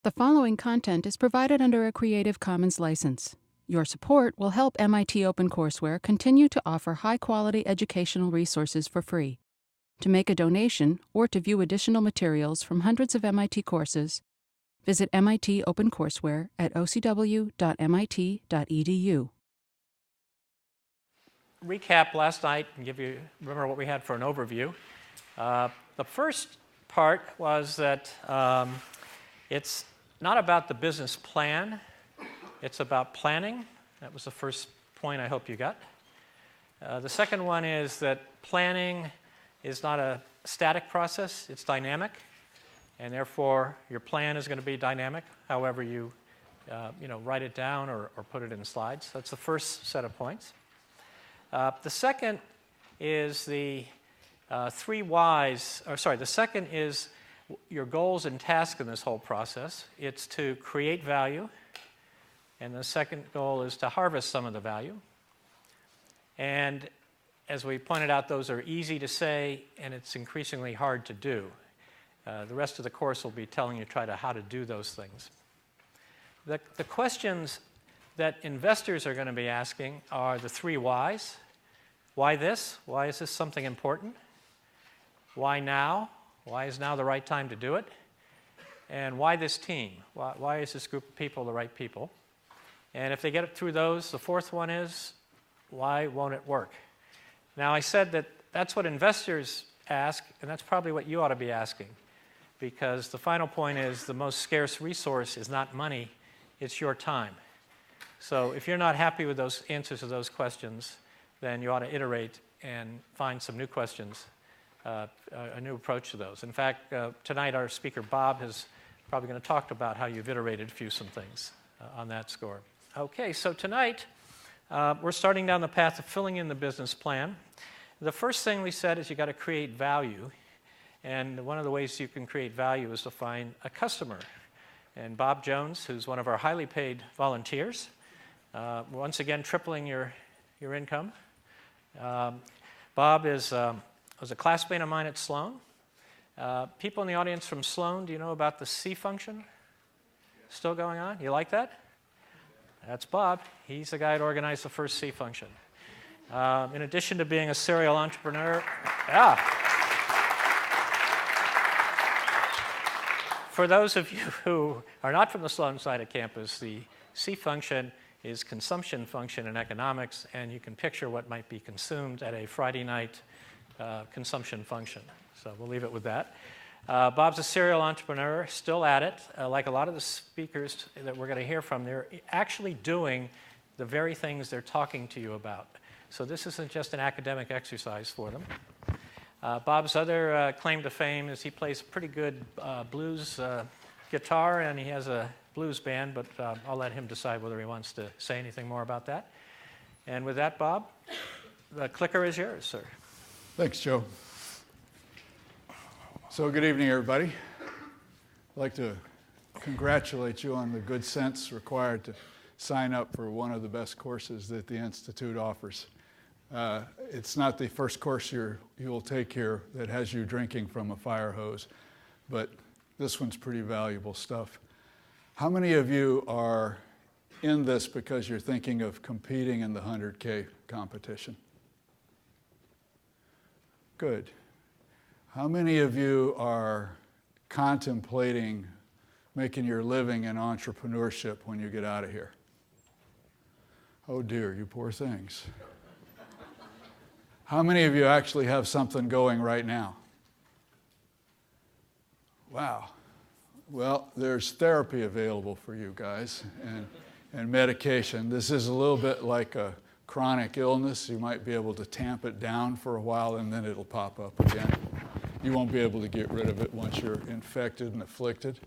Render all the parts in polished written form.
The following content is provided under a Creative Commons license. Your support will help MIT OpenCourseware continue to offer high-quality educational resources for free. To make a donation or to view additional materials from hundreds of MIT courses, visit MIT OpenCourseware at ocw.mit.edu. Recap last night and remember what we had for an overview. The first part was that it's not about the business plan, it's about planning. That was the first point I hope you got. The second one is that planning is not a static process, it's dynamic, and therefore your plan is going to be dynamic, however you write it down or put it in slides. That's the first set of points. The second is the three whys, the second is your goals and tasks in this whole process. It's to create value, and the second goal is to harvest some of the value. And as we pointed out, those are easy to say, and it's increasingly hard to do. The rest of the course will be telling you how to do those things. The questions that investors are going to be asking are the three whys. Why this? Why is this something important? Why now? Why is now the right time to do it? And why this team? Why is this group of people the right people? And if they get through those, the fourth one is, why won't it work? Now, I said that that's what investors ask, and that's probably what you ought to be asking, because the final point is the most scarce resource is not money, it's your time. So if you're not happy with those answers to those questions, then you ought to iterate and find some new questions, a new approach to those. In fact, tonight our speaker, Bob, is probably going to talk about how you've iterated some things on that score. Okay, so tonight we're starting down the path of filling in the business plan. The first thing we said is you got to create value, and one of the ways you can create value is to find a customer. And Bob Jones, who's one of our highly paid volunteers, once again tripling your income. Bob was a classmate of mine at Sloan. People in the audience from Sloan, do you know about the C function? Still going on? You like that? That's Bob. He's the guy that organized the first C function. In addition to being a serial entrepreneur, for those of you who are not from the Sloan side of campus, the C function is consumption function in economics, and you can picture what might be consumed at a Friday night consumption function. So we'll leave it with that. Bob's a serial entrepreneur, still at it. Like a lot of the speakers that we're going to hear from, they're actually doing the very things they're talking to you about. So this isn't just an academic exercise for them. Bob's other claim to fame is he plays a pretty good blues guitar, and he has a blues band, but I'll let him decide whether he wants to say anything more about that. And with that, Bob, the clicker is yours, sir. Thanks, Joe. So good evening, everybody. I'd like to congratulate you on the good sense required to sign up for one of the best courses that the Institute offers. It's not the first course you'll take here that has you drinking from a fire hose, but this one's pretty valuable stuff. How many of you are in this because you're thinking of competing in the 100K competition? Good. How many of you are contemplating making your living in entrepreneurship when you get out of here? Oh dear, you poor things. How many of you actually have something going right now? Wow. Well, there's therapy available for you guys and medication. This is a little bit like a chronic illness. You might be able to tamp it down for a while and then it'll pop up again. You won't be able to get rid of it once you're infected and afflicted.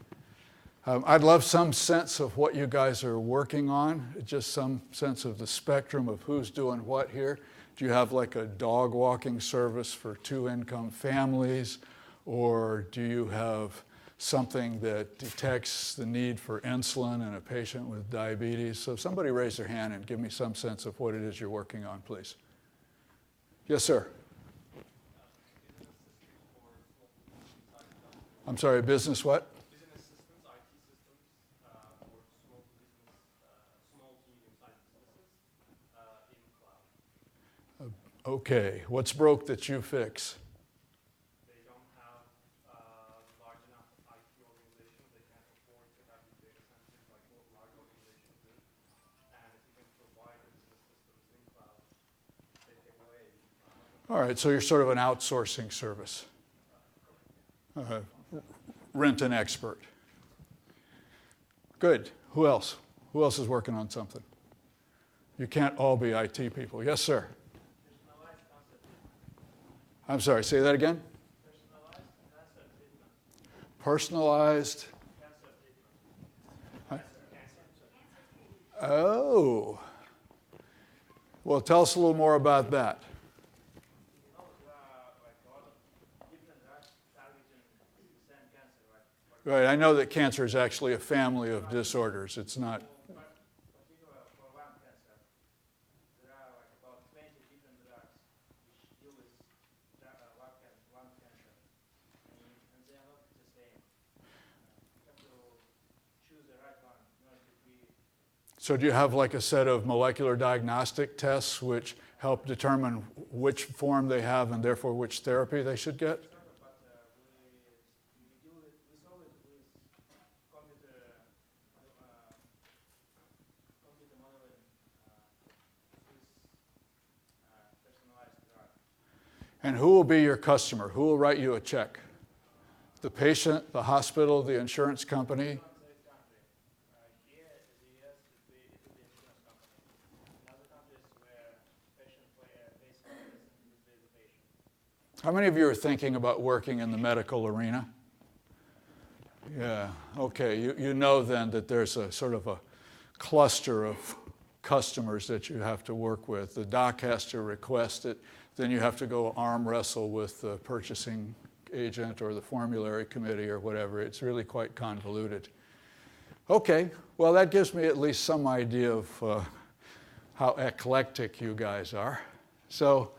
I'd love some sense of what you guys are working on, just some sense of the spectrum of who's doing what here. Do you have like a dog walking service for 2-income families? Or do you have something that detects the need for insulin in a patient with diabetes? So somebody raise their hand and give me some sense of what it is you're working on, please. Yes, sir. I'm sorry, business what? Business systems, IT systems. Okay, what's broke that you fix? They don't have large enough IT organizations. They can't afford to have these data centers like what large organizations do. And if you can provide business systems in cloud, take away. All right, so you're sort of an outsourcing service. Rent an expert. Good. Who else? Who else is working on something? You can't all be IT people. Yes, sir. I'm sorry, say that again? Personalized. Oh. Well, tell us a little more about that. Right, I know that cancer is actually a family of disorders. It's not. So do you have like a set of molecular diagnostic tests which help determine which form they have and therefore which therapy they should get? And who will be your customer? Who will write you a check? The patient, the hospital, the insurance company? How many of you are thinking about working in the medical arena? Yeah, okay. You know then that there's a sort of a cluster of customers that you have to work with. The doc has to request it. Then you have to go arm wrestle with the purchasing agent or the formulary committee or whatever. It's really quite convoluted. Okay, well, that gives me at least some idea of how eclectic you guys are. So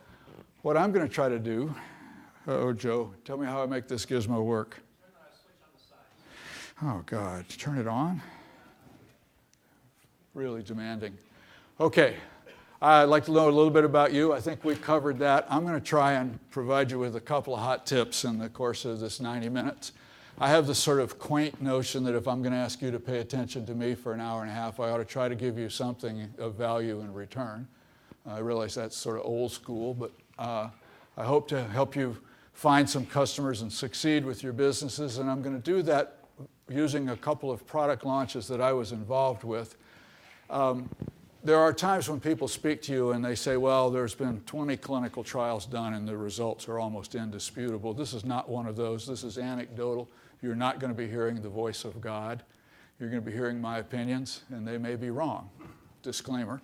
what I'm going to try to do, Joe, tell me how I make this gizmo work. Oh, God, turn it on? Really demanding. Okay, I'd like to know a little bit about you. I think we covered that. I'm going to try and provide you with a couple of hot tips in the course of this 90 minutes. I have this sort of quaint notion that if I'm going to ask you to pay attention to me for an hour and a half, I ought to try to give you something of value in return. I realize that's sort of old school, but I hope to help you find some customers and succeed with your businesses, and I'm going to do that using a couple of product launches that I was involved with. There are times when people speak to you and they say, well, there's been 20 clinical trials done and the results are almost indisputable. This is not one of those. This is anecdotal. You're not going to be hearing the voice of God. You're going to be hearing my opinions, and they may be wrong. Disclaimer.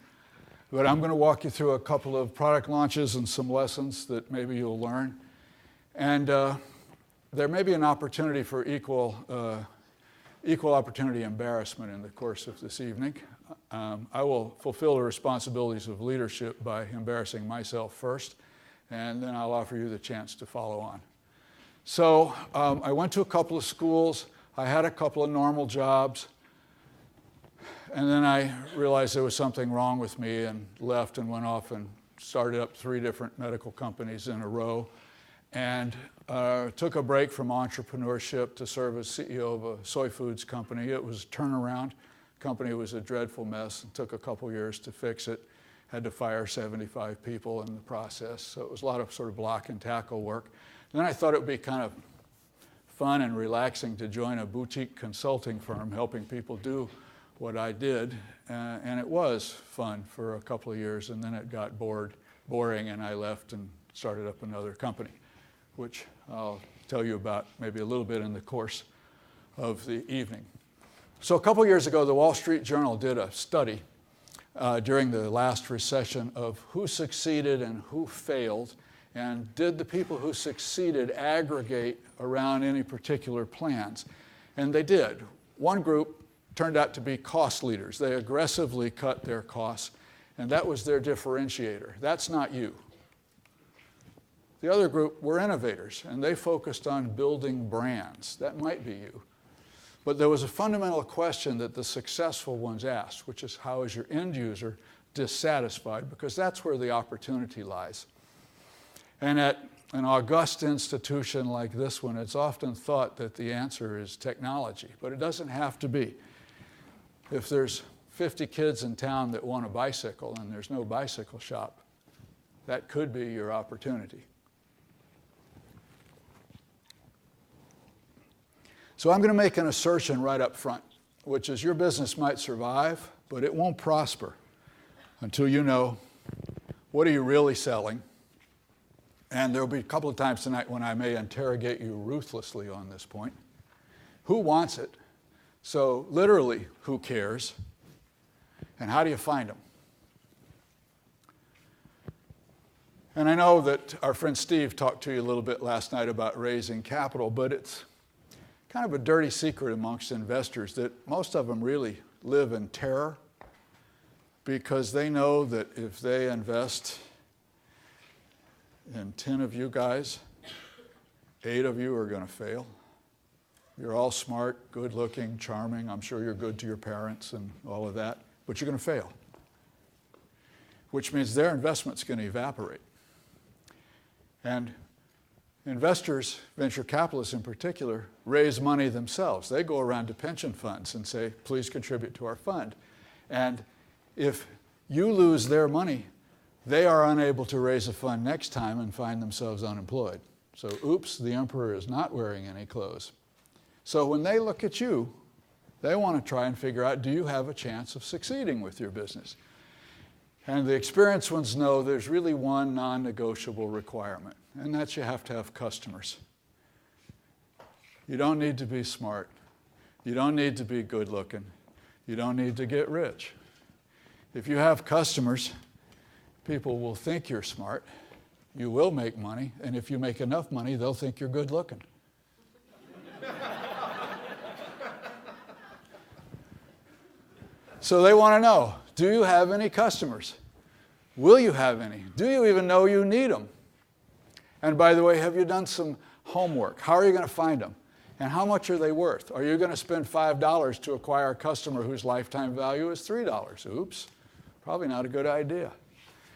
But I'm going to walk you through a couple of product launches and some lessons that maybe you'll learn. And there may be an opportunity for equal opportunity embarrassment in the course of this evening. I will fulfill the responsibilities of leadership by embarrassing myself first, and then I'll offer you the chance to follow on. So I went to a couple of schools. I had a couple of normal jobs. And then I realized there was something wrong with me and left and went off and started up 3 different medical companies in a row. And took a break from entrepreneurship to serve as CEO of a soy foods company. It was a turnaround. The company was a dreadful mess and took a couple years to fix it. Had to fire 75 people in the process. So it was a lot of sort of block and tackle work. And then I thought it would be kind of fun and relaxing to join a boutique consulting firm helping people do what I did. And it was fun for a couple of years, and then it got boring, and I left and started up another company, which I'll tell you about maybe a little bit in the course of the evening. So a couple years ago, the Wall Street Journal did a study during the last recession of who succeeded and who failed, and did the people who succeeded aggregate around any particular plans. And they did. One group turned out to be cost leaders. They aggressively cut their costs, and that was their differentiator. That's not you. The other group were innovators, and they focused on building brands. That might be you. But there was a fundamental question that the successful ones asked, which is how is your end user dissatisfied? Because that's where the opportunity lies. And at an august institution like this one, it's often thought that the answer is technology, but it doesn't have to be. If there's 50 kids in town that want a bicycle and there's no bicycle shop, that could be your opportunity. So I'm going to make an assertion right up front, which is your business might survive, but it won't prosper until you know what are you really selling. And there'll be a couple of times tonight when I may interrogate you ruthlessly on this point. Who wants it? So literally, who cares? And how do you find them? And I know that our friend Steve talked to you a little bit last night about raising capital, but it's kind of a dirty secret amongst investors that most of them really live in terror because they know that if they invest in 10 of you guys, 8 of you are going to fail. You're all smart, good-looking, charming. I'm sure you're good to your parents and all of that, but you're going to fail, which means their investment's going to evaporate. And investors, venture capitalists in particular, raise money themselves. They go around to pension funds and say, please contribute to our fund. And if you lose their money, they are unable to raise a fund next time and find themselves unemployed. So, oops, the emperor is not wearing any clothes. So when they look at you, they want to try and figure out, do you have a chance of succeeding with your business? And the experienced ones know there's really one non-negotiable requirement, and that's you have to have customers. You don't need to be smart. You don't need to be good-looking. You don't need to get rich. If you have customers, people will think you're smart. You will make money, and if you make enough money, they'll think you're good-looking. So they want to know, do you have any customers? Will you have any? Do you even know you need them? And by the way, have you done some homework? How are you going to find them? And how much are they worth? Are you going to spend $5 to acquire a customer whose lifetime value is $3? Oops, probably not a good idea.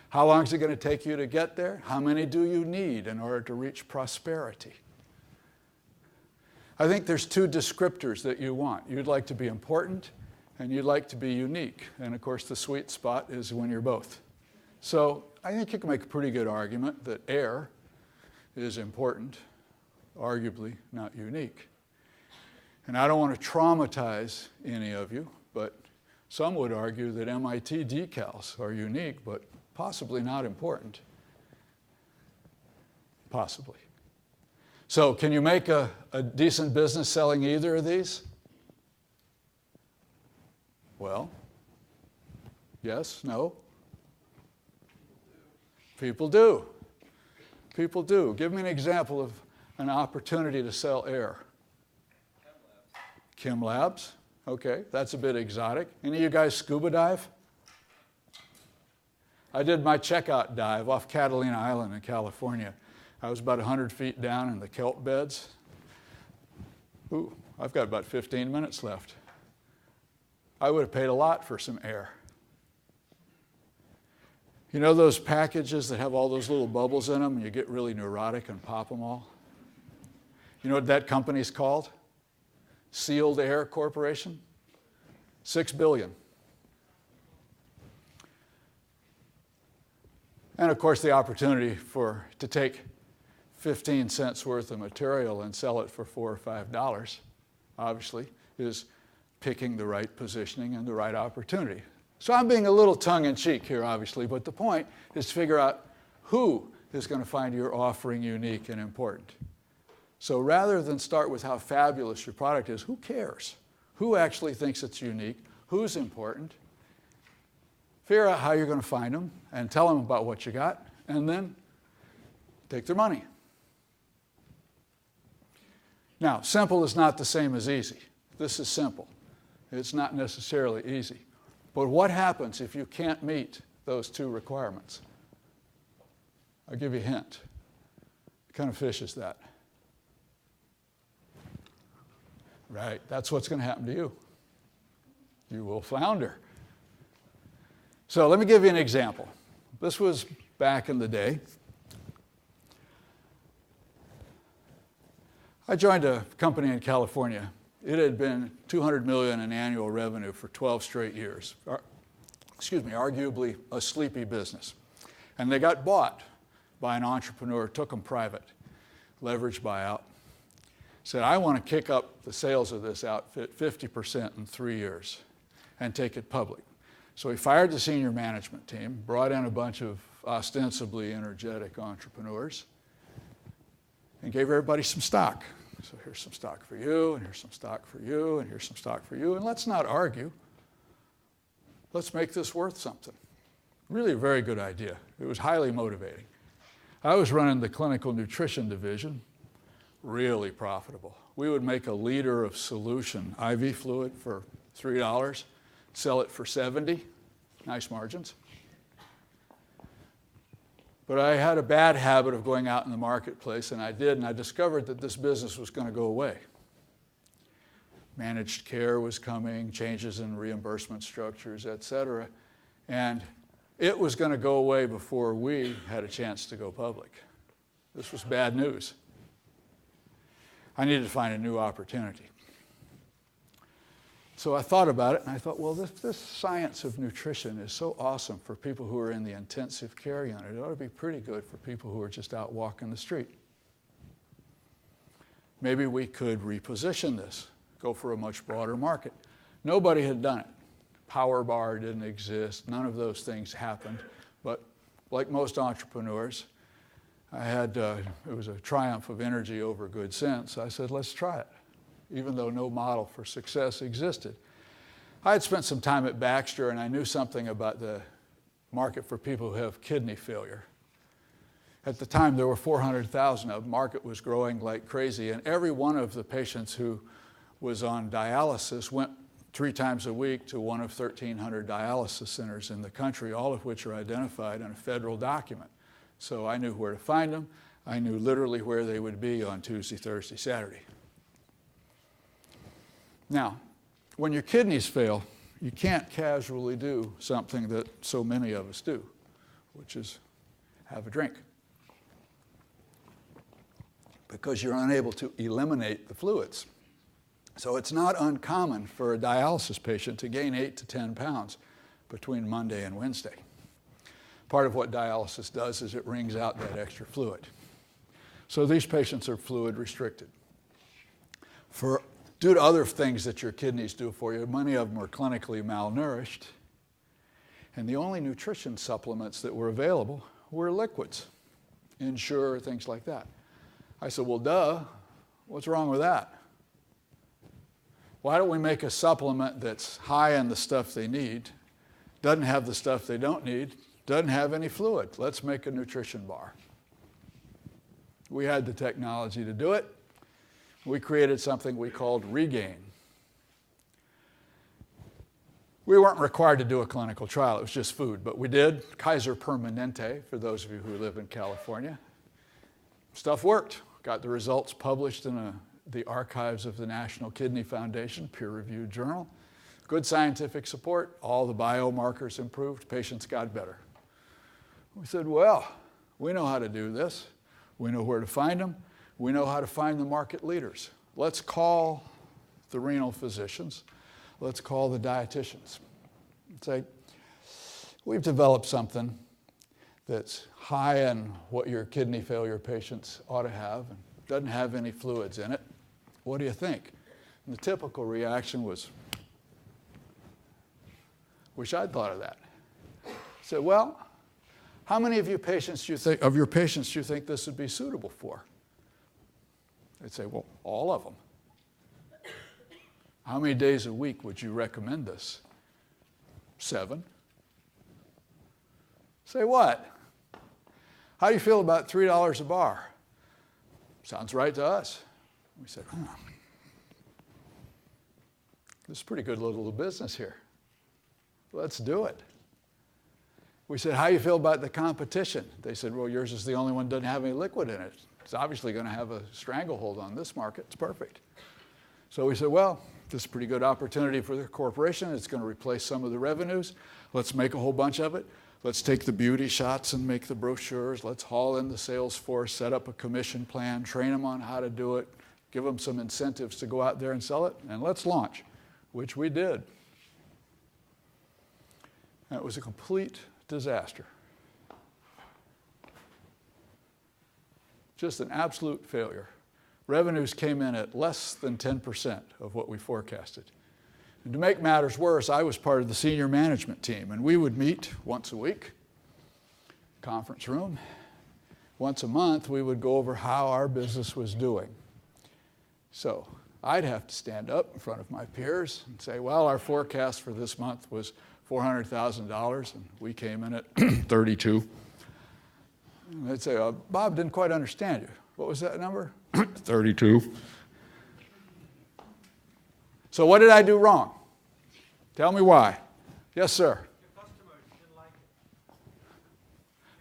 How long is it going to take you to get there? How many do you need in order to reach prosperity? I think there's 2 descriptors that you want. You'd like to be important, and you'd like to be unique. And of course, the sweet spot is when you're both. So I think you can make a pretty good argument that air is important, arguably not unique. And I don't want to traumatize any of you, but some would argue that MIT decals are unique, but possibly not important. Possibly. So can you make a decent business selling either of these? Well, yes, no? People do. People do. Give me an example of an opportunity to sell air. Chem Labs. Okay, that's a bit exotic. Any of you guys scuba dive? I did my checkout dive off Catalina Island in California. I was about 100 feet down in the kelp beds. Ooh, I've got about 15 minutes left. I would have paid a lot for some air. You know those packages that have all those little bubbles in them and you get really neurotic and pop them all? You know what that company's called? Sealed Air Corporation. $6 billion. And of course the opportunity to take 15 cents worth of material and sell it for $4 or $5, obviously, is picking the right positioning and the right opportunity. So I'm being a little tongue-in-cheek here, obviously, but the point is to figure out who is going to find your offering unique and important. So rather than start with how fabulous your product is, who cares? Who actually thinks it's unique? Who's important? Figure out how you're going to find them and tell them about what you got, and then take their money. Now, simple is not the same as easy. This is simple. It's not necessarily easy. But what happens if you can't meet those 2 requirements? I'll give you a hint. What kind of fish is that? Right, that's what's going to happen to you. You will flounder. So let me give you an example. This was back in the day. I joined a company in California. It had been $200 million in annual revenue for 12 straight years. Arguably a sleepy business. And they got bought by an entrepreneur, took them private, leveraged buyout. Said, I want to kick up the sales of this outfit 50% in 3 years and take it public. So he fired the senior management team, brought in a bunch of ostensibly energetic entrepreneurs, and gave everybody some stock. So here's some stock for you, and here's some stock for you, and here's some stock for you, and let's not argue. Let's make this worth something. Really a very good idea. It was highly motivating. I was running the clinical nutrition division, really profitable. We would make a liter of solution, IV fluid, for $3, sell it for $70, nice margins. But I had a bad habit of going out in the marketplace, and I did, and I discovered that this business was going to go away. Managed care was coming, changes in reimbursement structures, et cetera, and it was going to go away before we had a chance to go public. This was bad news. I needed to find a new opportunity. So I thought about it, and I thought, well, this science of nutrition is so awesome for people who are in the intensive care unit. It ought to be pretty good for people who are just out walking the street. Maybe we could reposition this, go for a much broader market. Nobody had done it. Power bar didn't exist. None of those things happened. But like most entrepreneurs, it was a triumph of energy over good sense. I said, let's try it, even though no model for success existed. I had spent some time at Baxter, and I knew something about the market for people who have kidney failure. At the time, there were 400,000 of them. The market was growing like crazy, and every one of the patients who was on dialysis went 3 times a week to one of 1,300 dialysis centers in the country, all of which are identified in a federal document. So I knew where to find them. I knew literally where they would be on Tuesday, Thursday, Saturday. Now, when your kidneys fail, you can't casually do something that so many of us do, which is have a drink, because you're unable to eliminate the fluids. So it's not uncommon for a dialysis patient to gain 8 to 10 pounds between Monday and Wednesday. Part of what dialysis does is it wrings out that extra fluid. So these patients are fluid restricted. Due to other things that your kidneys do for you, many of them are clinically malnourished, and the only nutrition supplements that were available were liquids, Ensure, things like that. I said, well, duh, what's wrong with that? Why don't we make a supplement that's high in the stuff they need, doesn't have the stuff they don't need, doesn't have any fluid? Let's make a nutrition bar. We had the technology to do it. We created something we called Regain. We weren't required to do a clinical trial. It was just food, but we did. Kaiser Permanente, for those of you who live in California. Stuff worked. Got the results published in the archives of the National Kidney Foundation, peer-reviewed journal. Good scientific support. All the biomarkers improved. Patients got better. We said, well, we know how to do this. We know where to find them. We know how to find the market leaders. Let's call the renal physicians. Let's call the dietitians. Say, we've developed something that's high in what your kidney failure patients ought to have and doesn't have any fluids in it. What do you think? And the typical reaction was, wish I'd thought of that. I said, well, how many of your patients do you think this would be suitable for? They'd say, well, all of them. How many days a week would you recommend this? 7. Say what? How do you feel about $3 a bar? Sounds right to us. We said, this is a pretty good little business here. Let's do it. We said, how do you feel about the competition? They said, well, yours is the only one that doesn't have any liquid in it. It's obviously going to have a stranglehold on this market. It's perfect. So we said, well, this is a pretty good opportunity for the corporation. It's going to replace some of the revenues. Let's make a whole bunch of it. Let's take the beauty shots and make the brochures. Let's haul in the sales force, set up a commission plan, train them on how to do it, give them some incentives to go out there and sell it, and let's launch, which we did. And it was a complete disaster. Just an absolute failure. Revenues came in at less than 10% of what we forecasted. And to make matters worse, I was part of the senior management team, and we would meet once a week, conference room. Once a month, we would go over how our business was doing. So I'd have to stand up in front of my peers and say, well, our forecast for this month was $400,000, and we came in at 32. And they'd say, Bob didn't quite understand you. What was that number? 32. So what did I do wrong? Tell me why. Yes, sir. Your customers didn't like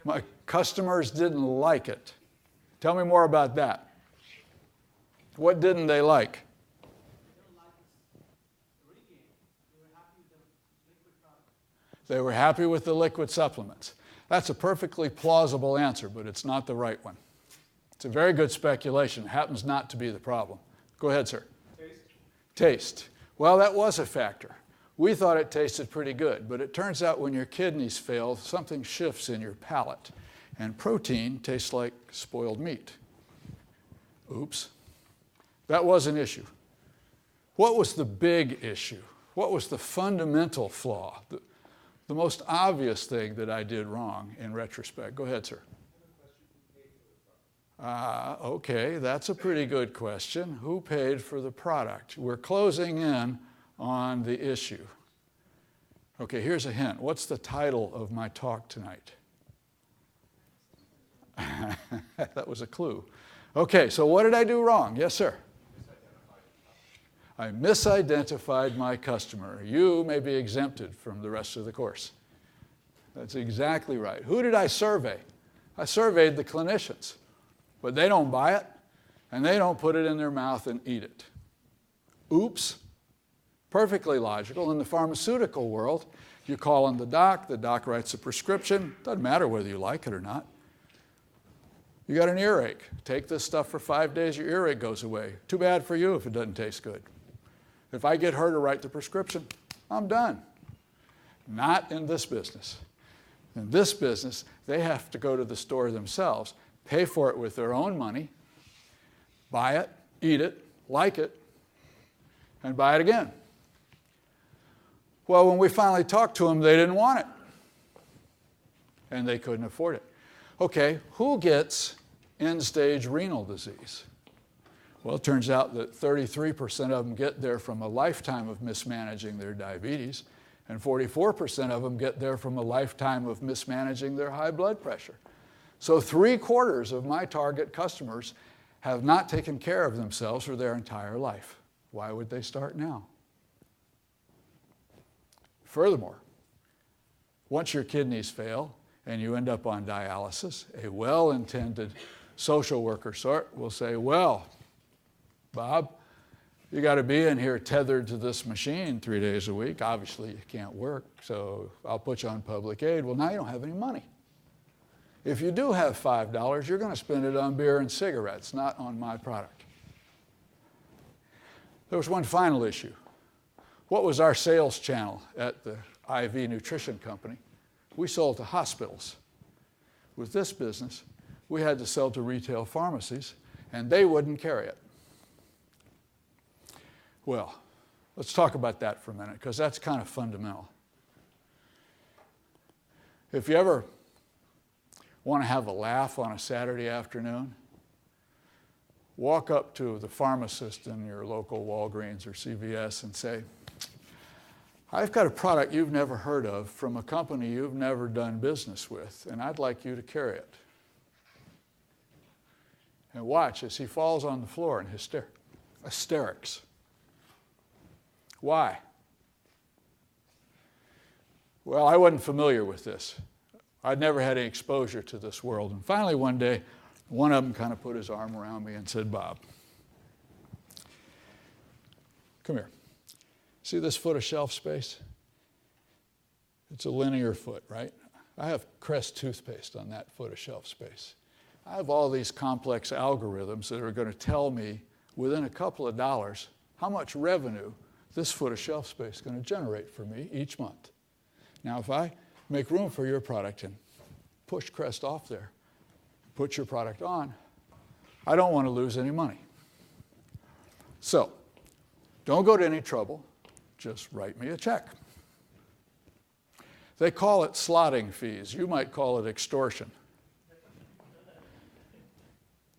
it. My customers didn't like it. Tell me more about that. What didn't they like? They didn't like the regain. They were happy with the liquid product. They were happy with the liquid supplements. That's a perfectly plausible answer, but it's not the right one. It's a very good speculation. It happens not to be the problem. Go ahead, sir. Taste. Well, that was a factor. We thought it tasted pretty good, but it turns out when your kidneys fail, something shifts in your palate, and protein tastes like spoiled meat. Oops. That was an issue. What was the big issue? What was the fundamental flaw? The most obvious thing that I did wrong in retrospect. Go ahead, sir. Okay, that's a pretty good question. Who paid for the product? We're closing in on the issue. Okay, here's a hint. What's the title of my talk tonight? That was a clue. Okay, so what did I do wrong? Yes, sir. I misidentified my customer. You may be exempted from the rest of the course. That's exactly right. Who did I survey? I surveyed the clinicians, but they don't buy it, and they don't put it in their mouth and eat it. Oops. Perfectly logical. In the pharmaceutical world, you call in the doc writes a prescription. Doesn't matter whether you like it or not. You got an earache. Take this stuff for 5 days, your earache goes away. Too bad for you if it doesn't taste good. If I get her to write the prescription, I'm done. Not in this business. In this business, they have to go to the store themselves, pay for it with their own money, buy it, eat it, like it, and buy it again. Well, when we finally talked to them, they didn't want it. And they couldn't afford it. Okay, who gets end-stage renal disease? Well, it turns out that 33% of them get there from a lifetime of mismanaging their diabetes, and 44% of them get there from a lifetime of mismanaging their high blood pressure. So 3/4 of my target customers have not taken care of themselves for their entire life. Why would they start now? Furthermore, once your kidneys fail and you end up on dialysis, a well-intended social worker sort will say, well, Bob, you got to be in here tethered to this machine 3 days a week. Obviously, you can't work, so I'll put you on public aid. Well, now you don't have any money. If you do have $5, you're going to spend it on beer and cigarettes, not on my product. There was one final issue. What was our sales channel at the IV nutrition company? We sold to hospitals. With this business, we had to sell to retail pharmacies, and they wouldn't carry it. Well, let's talk about that for a minute, because that's kind of fundamental. If you ever want to have a laugh on a Saturday afternoon, walk up to the pharmacist in your local Walgreens or CVS and say, I've got a product you've never heard of from a company you've never done business with, and I'd like you to carry it. And watch as he falls on the floor in hysterics. Why? Well, I wasn't familiar with this. I'd never had any exposure to this world. And finally one day, one of them kind of put his arm around me and said, Bob, come here. See this foot of shelf space? It's a linear foot, right? I have Crest toothpaste on that foot of shelf space. I have all these complex algorithms that are going to tell me within a couple of dollars how much revenue this foot of shelf space is going to generate for me each month. Now, if I make room for your product and push Crest off there, put your product on, I don't want to lose any money. So, don't go to any trouble, just write me a check. They call it slotting fees. You might call it extortion.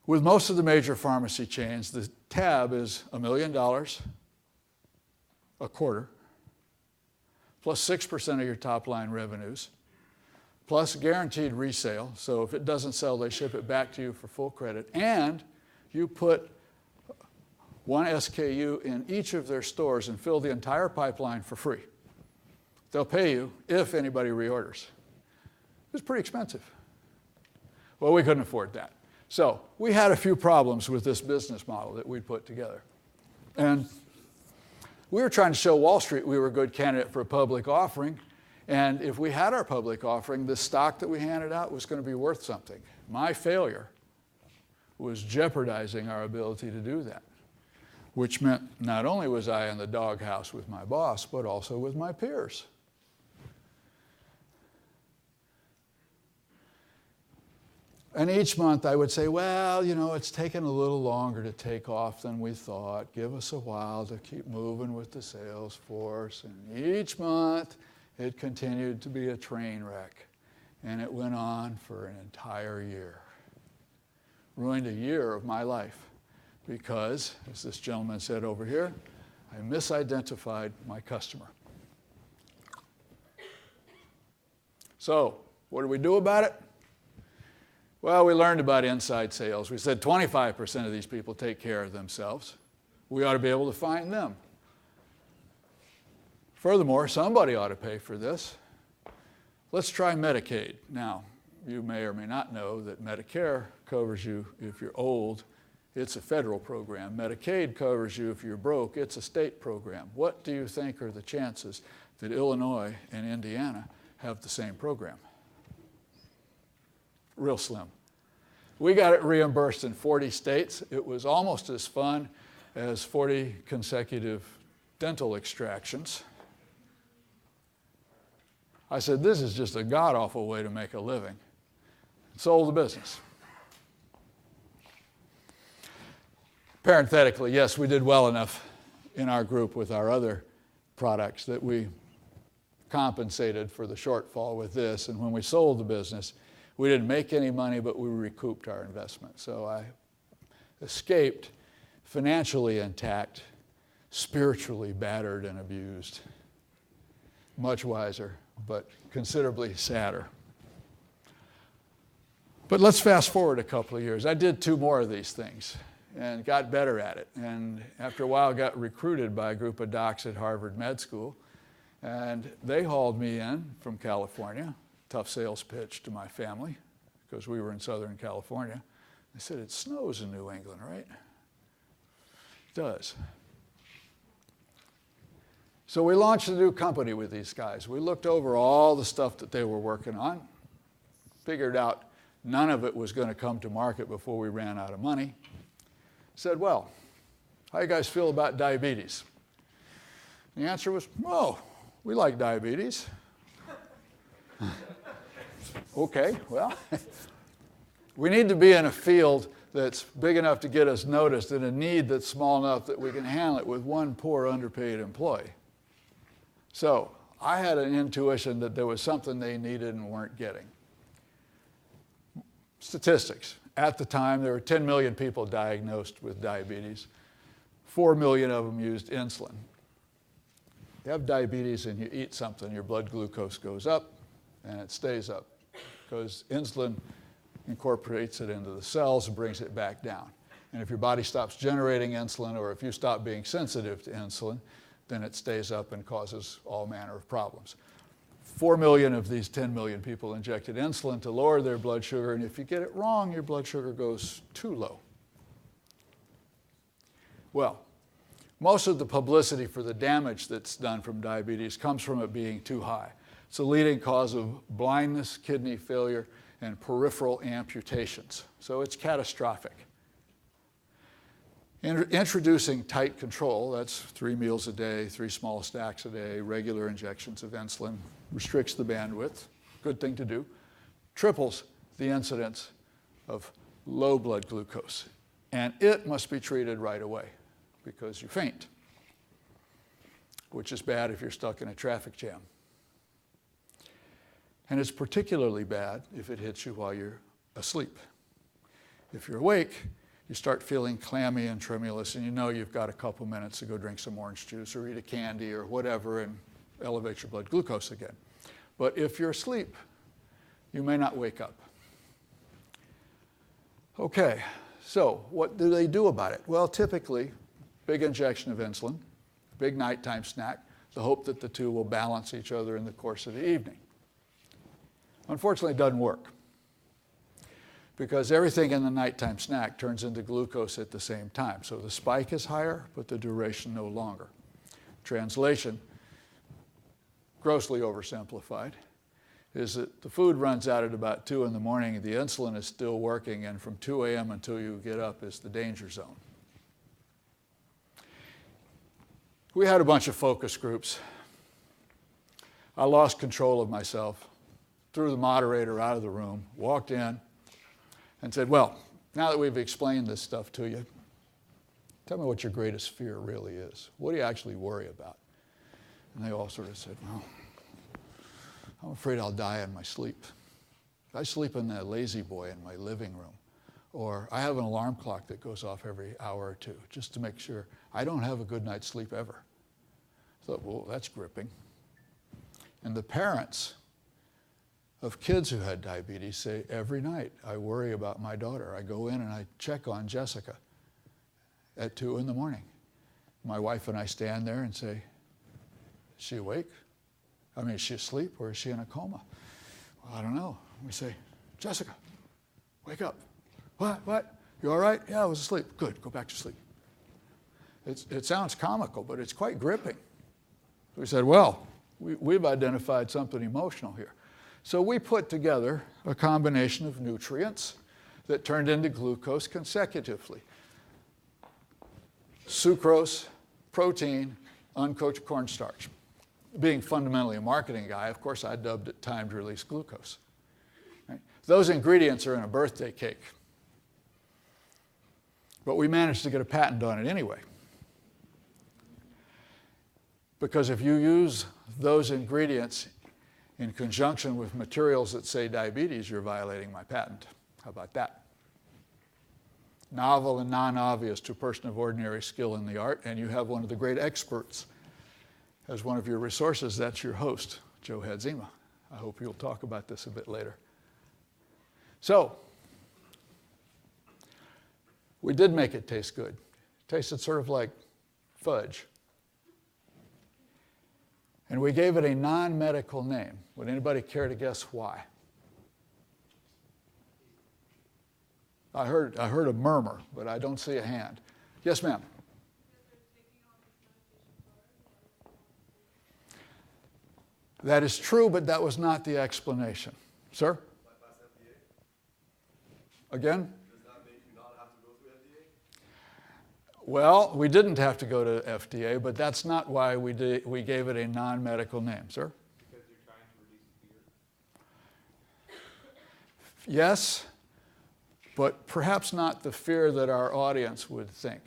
With most of the major pharmacy chains, the tab is $1 million a quarter, plus 6% of your top line revenues, plus guaranteed resale. So if it doesn't sell, they ship it back to you for full credit. And you put one SKU in each of their stores and fill the entire pipeline for free. They'll pay you if anybody reorders. It's pretty expensive. Well, we couldn't afford that. So we had a few problems with this business model that we'd put together. And we were trying to show Wall Street we were a good candidate for a public offering. And if we had our public offering, the stock that we handed out was going to be worth something. My failure was jeopardizing our ability to do that, which meant not only was I in the doghouse with my boss, but also with my peers. And each month I would say, well, you know, it's taken a little longer to take off than we thought. Give us a while to keep moving with the sales force. And each month it continued to be a train wreck. And it went on for an entire year. Ruined a year of my life because, as this gentleman said over here, I misidentified my customer. So, what do we do about it? Well, we learned about inside sales. We said 25% of these people take care of themselves. We ought to be able to find them. Furthermore, somebody ought to pay for this. Let's try Medicaid. Now, you may or may not know that Medicare covers you if you're old. It's a federal program. Medicaid covers you if you're broke. It's a state program. What do you think are the chances that Illinois and Indiana have the same program? Real slim. We got it reimbursed in 40 states. It was almost as fun as 40 consecutive dental extractions. I said, this is just a god-awful way to make a living. Sold the business. Parenthetically, yes, we did well enough in our group with our other products that we compensated for the shortfall with this. And when we sold the business, we didn't make any money, but we recouped our investment. So I escaped financially intact, spiritually battered and abused. Much wiser, but considerably sadder. But let's fast forward a couple of years. I did 2 more of these things and got better at it. And after a while, got recruited by a group of docs at Harvard Med School. And they hauled me in from California. Tough sales pitch to my family because we were in Southern California. I said, it snows in New England, right? It does. So we launched a new company with these guys. We looked over all the stuff that they were working on, figured out none of it was going to come to market before we ran out of money. Said, well, how you guys feel about diabetes? And the answer was, oh, we like diabetes. Okay, well, we need to be in a field that's big enough to get us noticed and a need that's small enough that we can handle it with one poor underpaid employee. So I had an intuition that there was something they needed and weren't getting. Statistics. At the time, there were 10 million people diagnosed with diabetes. 4 million of them used insulin. You have diabetes and you eat something, your blood glucose goes up and it stays up because insulin incorporates it into the cells and brings it back down. And if your body stops generating insulin or if you stop being sensitive to insulin, then it stays up and causes all manner of problems. 4 million of these 10 million people injected insulin to lower their blood sugar, and if you get it wrong, your blood sugar goes too low. Well, most of the publicity for the damage that's done from diabetes comes from it being too high. It's a leading cause of blindness, kidney failure, and peripheral amputations. So it's catastrophic. Introducing tight control, that's 3 meals a day, 3 small stacks a day, regular injections of insulin, restricts the bandwidth, good thing to do, triples the incidence of low blood glucose. And it must be treated right away because you faint, which is bad if you're stuck in a traffic jam. And it's particularly bad if it hits you while you're asleep. If you're awake, you start feeling clammy and tremulous, and you know you've got a couple minutes to go drink some orange juice or eat a candy or whatever and elevate your blood glucose again. But if you're asleep, you may not wake up. Okay, so what do they do about it? Well, typically, big injection of insulin, big nighttime snack, the hope that the two will balance each other in the course of the evening. Unfortunately, it doesn't work because everything in the nighttime snack turns into glucose at the same time. So the spike is higher, but the duration no longer. Translation, grossly oversimplified, is that the food runs out at about 2 in the morning, the insulin is still working, and from 2 a.m. until you get up is the danger zone. We had a bunch of focus groups. I lost control of myself, threw the moderator out of the room, walked in, and said, well, now that we've explained this stuff to you, tell me what your greatest fear really is. What do you actually worry about? And they all sort of said, well, I'm afraid I'll die in my sleep. I sleep in that lazy boy in my living room. Or I have an alarm clock that goes off every hour or two, just to make sure I don't have a good night's sleep ever. I thought, well, that's gripping. And the parents of kids who had diabetes say, every night I worry about my daughter. I go in and I check on Jessica at 2 in the morning. My wife and I stand there and say, is she awake? I mean, is she asleep or is she in a coma? Well, I don't know. We say, Jessica, wake up. What? You all right? Yeah, I was asleep. Good, go back to sleep. It sounds comical, but it's quite gripping. We said, well, we've identified something emotional here. So we put together a combination of nutrients that turned into glucose consecutively. Sucrose, protein, uncooked cornstarch. Being fundamentally a marketing guy, of course, I dubbed it timed release glucose. Right? Those ingredients are in a birthday cake. But we managed to get a patent on it anyway. Because if you use those ingredients in conjunction with materials that say diabetes, you're violating my patent. How about that? Novel and non-obvious to a person of ordinary skill in the art, and you have one of the great experts as one of your resources. That's your host, Joe Hadzima. I hope you'll talk about this a bit later. So, we did make it taste good. It tasted sort of like fudge. And we gave it a non-medical name. Would anybody care to guess why? I heard a murmur, but I don't see a hand. Yes, ma'am. That is true, but that was not the explanation. Sir? Again? Does that make you not have to go through FDA? Well, we didn't have to go to FDA, but that's not why we gave it a non-medical name. Sir? Because you're trying to reduce fear? Yes, but perhaps not the fear that our audience would think.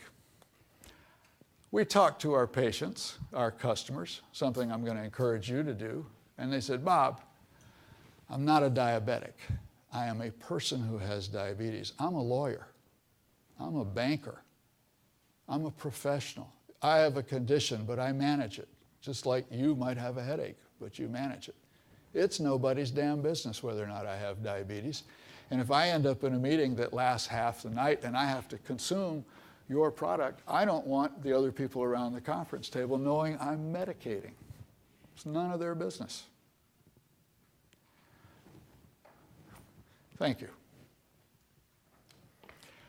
We talked to our patients, our customers, something I'm going to encourage you to do, and they said, Bob, I'm not a diabetic. I am a person who has diabetes. I'm a lawyer. I'm a banker. I'm a professional. I have a condition, but I manage it, just like you might have a headache, but you manage it. It's nobody's damn business whether or not I have diabetes. And if I end up in a meeting that lasts half the night and I have to consume your product, I don't want the other people around the conference table knowing I'm medicating. It's none of their business. Thank you.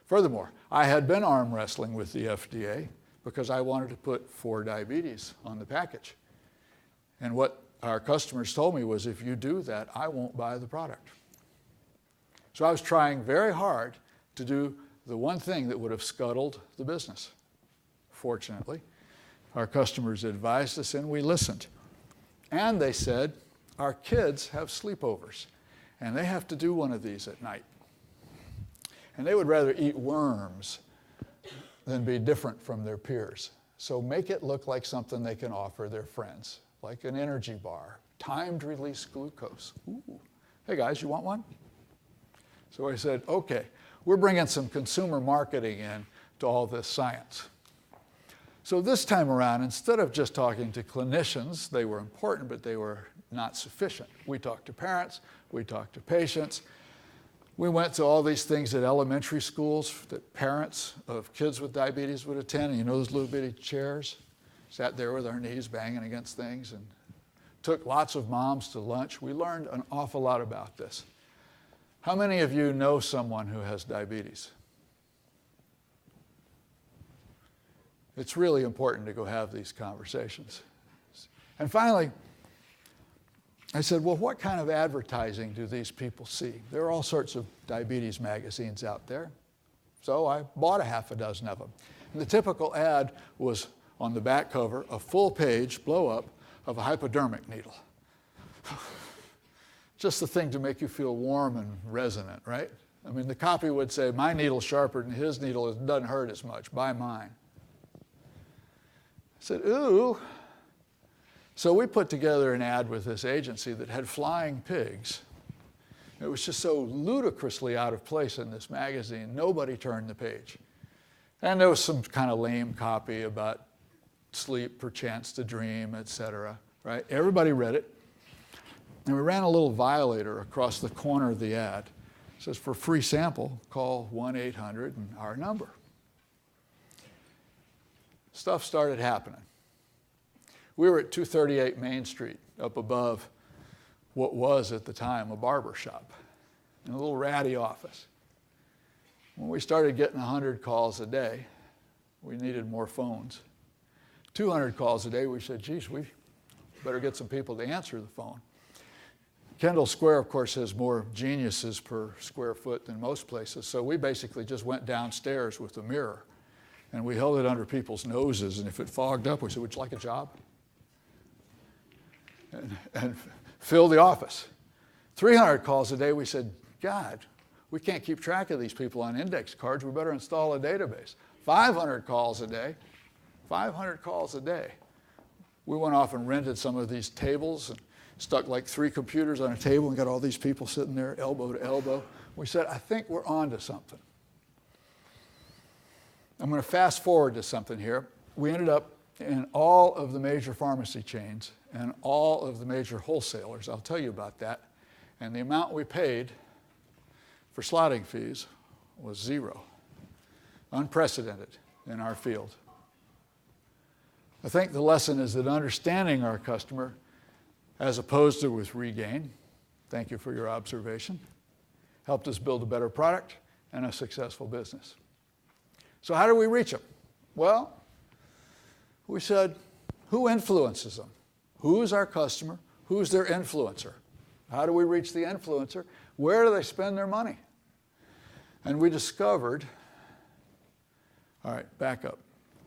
Furthermore, I had been arm wrestling with the FDA because I wanted to put for diabetes on the package. And what our customers told me was, if you do that, I won't buy the product. So I was trying very hard to do the one thing that would have scuttled the business. Fortunately, our customers advised us and we listened. And they said, our kids have sleepovers and they have to do one of these at night. And they would rather eat worms than be different from their peers. So make it look like something they can offer their friends, like an energy bar, timed release glucose. Ooh. Hey guys, you want one? So I said, okay, we're bringing some consumer marketing in to all this science. So this time around, instead of just talking to clinicians, they were important, but they were not sufficient. We talked to parents, we talked to patients. We went to all these things at elementary schools that parents of kids with diabetes would attend. And you know those little bitty chairs? Sat there with our knees banging against things and took lots of moms to lunch. We learned an awful lot about this. How many of you know someone who has diabetes? It's really important to go have these conversations. And finally, I said, well, what kind of advertising do these people see? There are all sorts of diabetes magazines out there. So I bought a half a dozen of them. And the typical ad was on the back cover, a full page blow-up of a hypodermic needle. Just the thing to make you feel warm and resonant, right? I mean, the copy would say, my needle's sharper than his needle, it doesn't hurt as much, buy mine. I said, ooh. So we put together an ad with this agency that had flying pigs. It was just so ludicrously out of place in this magazine, nobody turned the page. And there was some kind of lame copy about sleep, perchance to dream, etc. Right? Everybody read it. And we ran a little violator across the corner of the ad. It says, for free sample, call 1-800 and our number. Stuff started happening. We were at 238 Main Street, up above what was at the time a barber shop, in a little ratty office. When we started getting 100 calls a day, we needed more phones. 200 calls a day, we said, geez, we better get some people to answer the phone. Kendall Square, of course, has more geniuses per square foot than most places, so we basically just went downstairs with a mirror, and we held it under people's noses, and if it fogged up, we said, would you like a job? And fill the office. 300 calls a day, we said, God, we can't keep track of these people on index cards. We better install a database. 500 calls a day. 500 calls a day. We went off and rented some of these tables and stuck like 3 computers on a table and got all these people sitting there elbow to elbow. We said, I think we're on to something. I'm going to fast forward to something here. We ended up in all of the major pharmacy chains and all of the major wholesalers. I'll tell you about that. And the amount we paid for slotting fees was 0. Unprecedented in our field. I think the lesson is that understanding our customer, as opposed to with Regain, thank you for your observation, helped us build a better product and a successful business. So how do we reach them? Well, we said, who influences them? Who's our customer? Who's their influencer? How do we reach the influencer? Where do they spend their money? And we discovered, all right, back up.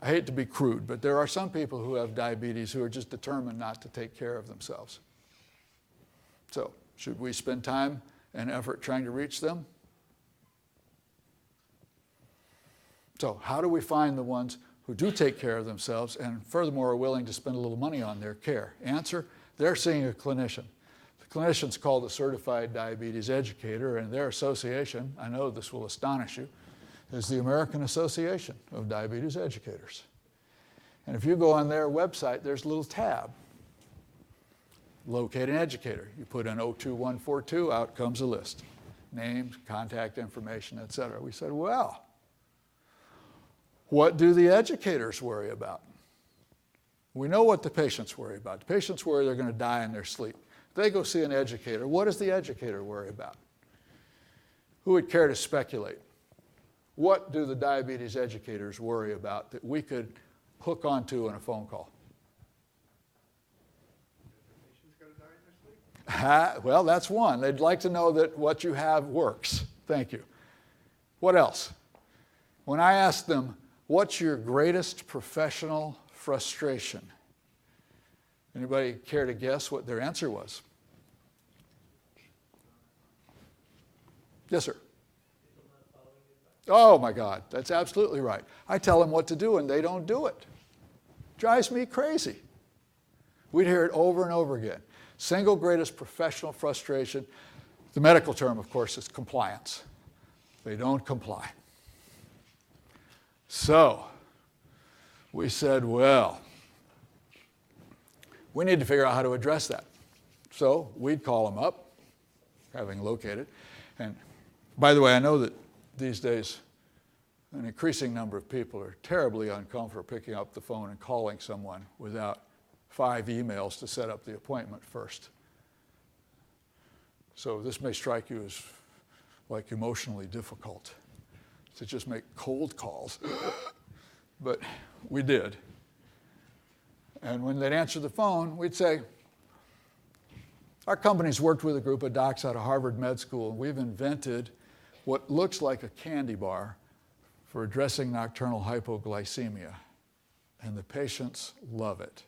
I hate to be crude, but there are some people who have diabetes who are just determined not to take care of themselves. So, should we spend time and effort trying to reach them? So, how do we find the ones who do take care of themselves and furthermore are willing to spend a little money on their care? Answer, they're seeing a clinician. The clinician's called a certified diabetes educator, and their association, I know this will astonish you, is the American Association of Diabetes Educators. And if you go on their website, there's a little tab, locate an educator. You put in 02142, out comes a list. Names, contact information, etc. We said, well, what do the educators worry about? We know what the patients worry about. The patients worry they're going to die in their sleep. They go see an educator. What does the educator worry about? Who would care to speculate? What do the diabetes educators worry about that we could hook onto in a phone call? Patients got to die in their sleep? Well, that's one. They'd like to know that what you have works. Thank you. What else? when I asked them, what's your greatest professional frustration? Anybody care to guess what their answer was? Yes, sir. Oh my God, that's absolutely right. I tell them what to do and they don't do it. Drives me crazy. We'd hear it over and over again. Single greatest professional frustration, the medical term, of course, is compliance. They don't comply. So we said, well, we need to figure out how to address that. So we'd call them up, having located. And by the way, I know that these days an increasing number of people are terribly uncomfortable picking up the phone and calling someone without 5 emails to set up the appointment first. So this may strike you as like emotionally difficult to just make cold calls, but we did. And when they'd answer the phone, we'd say, our company's worked with a group of docs out of Harvard Med School, and we've invented what looks like a candy bar for addressing nocturnal hypoglycemia, and the patients love it.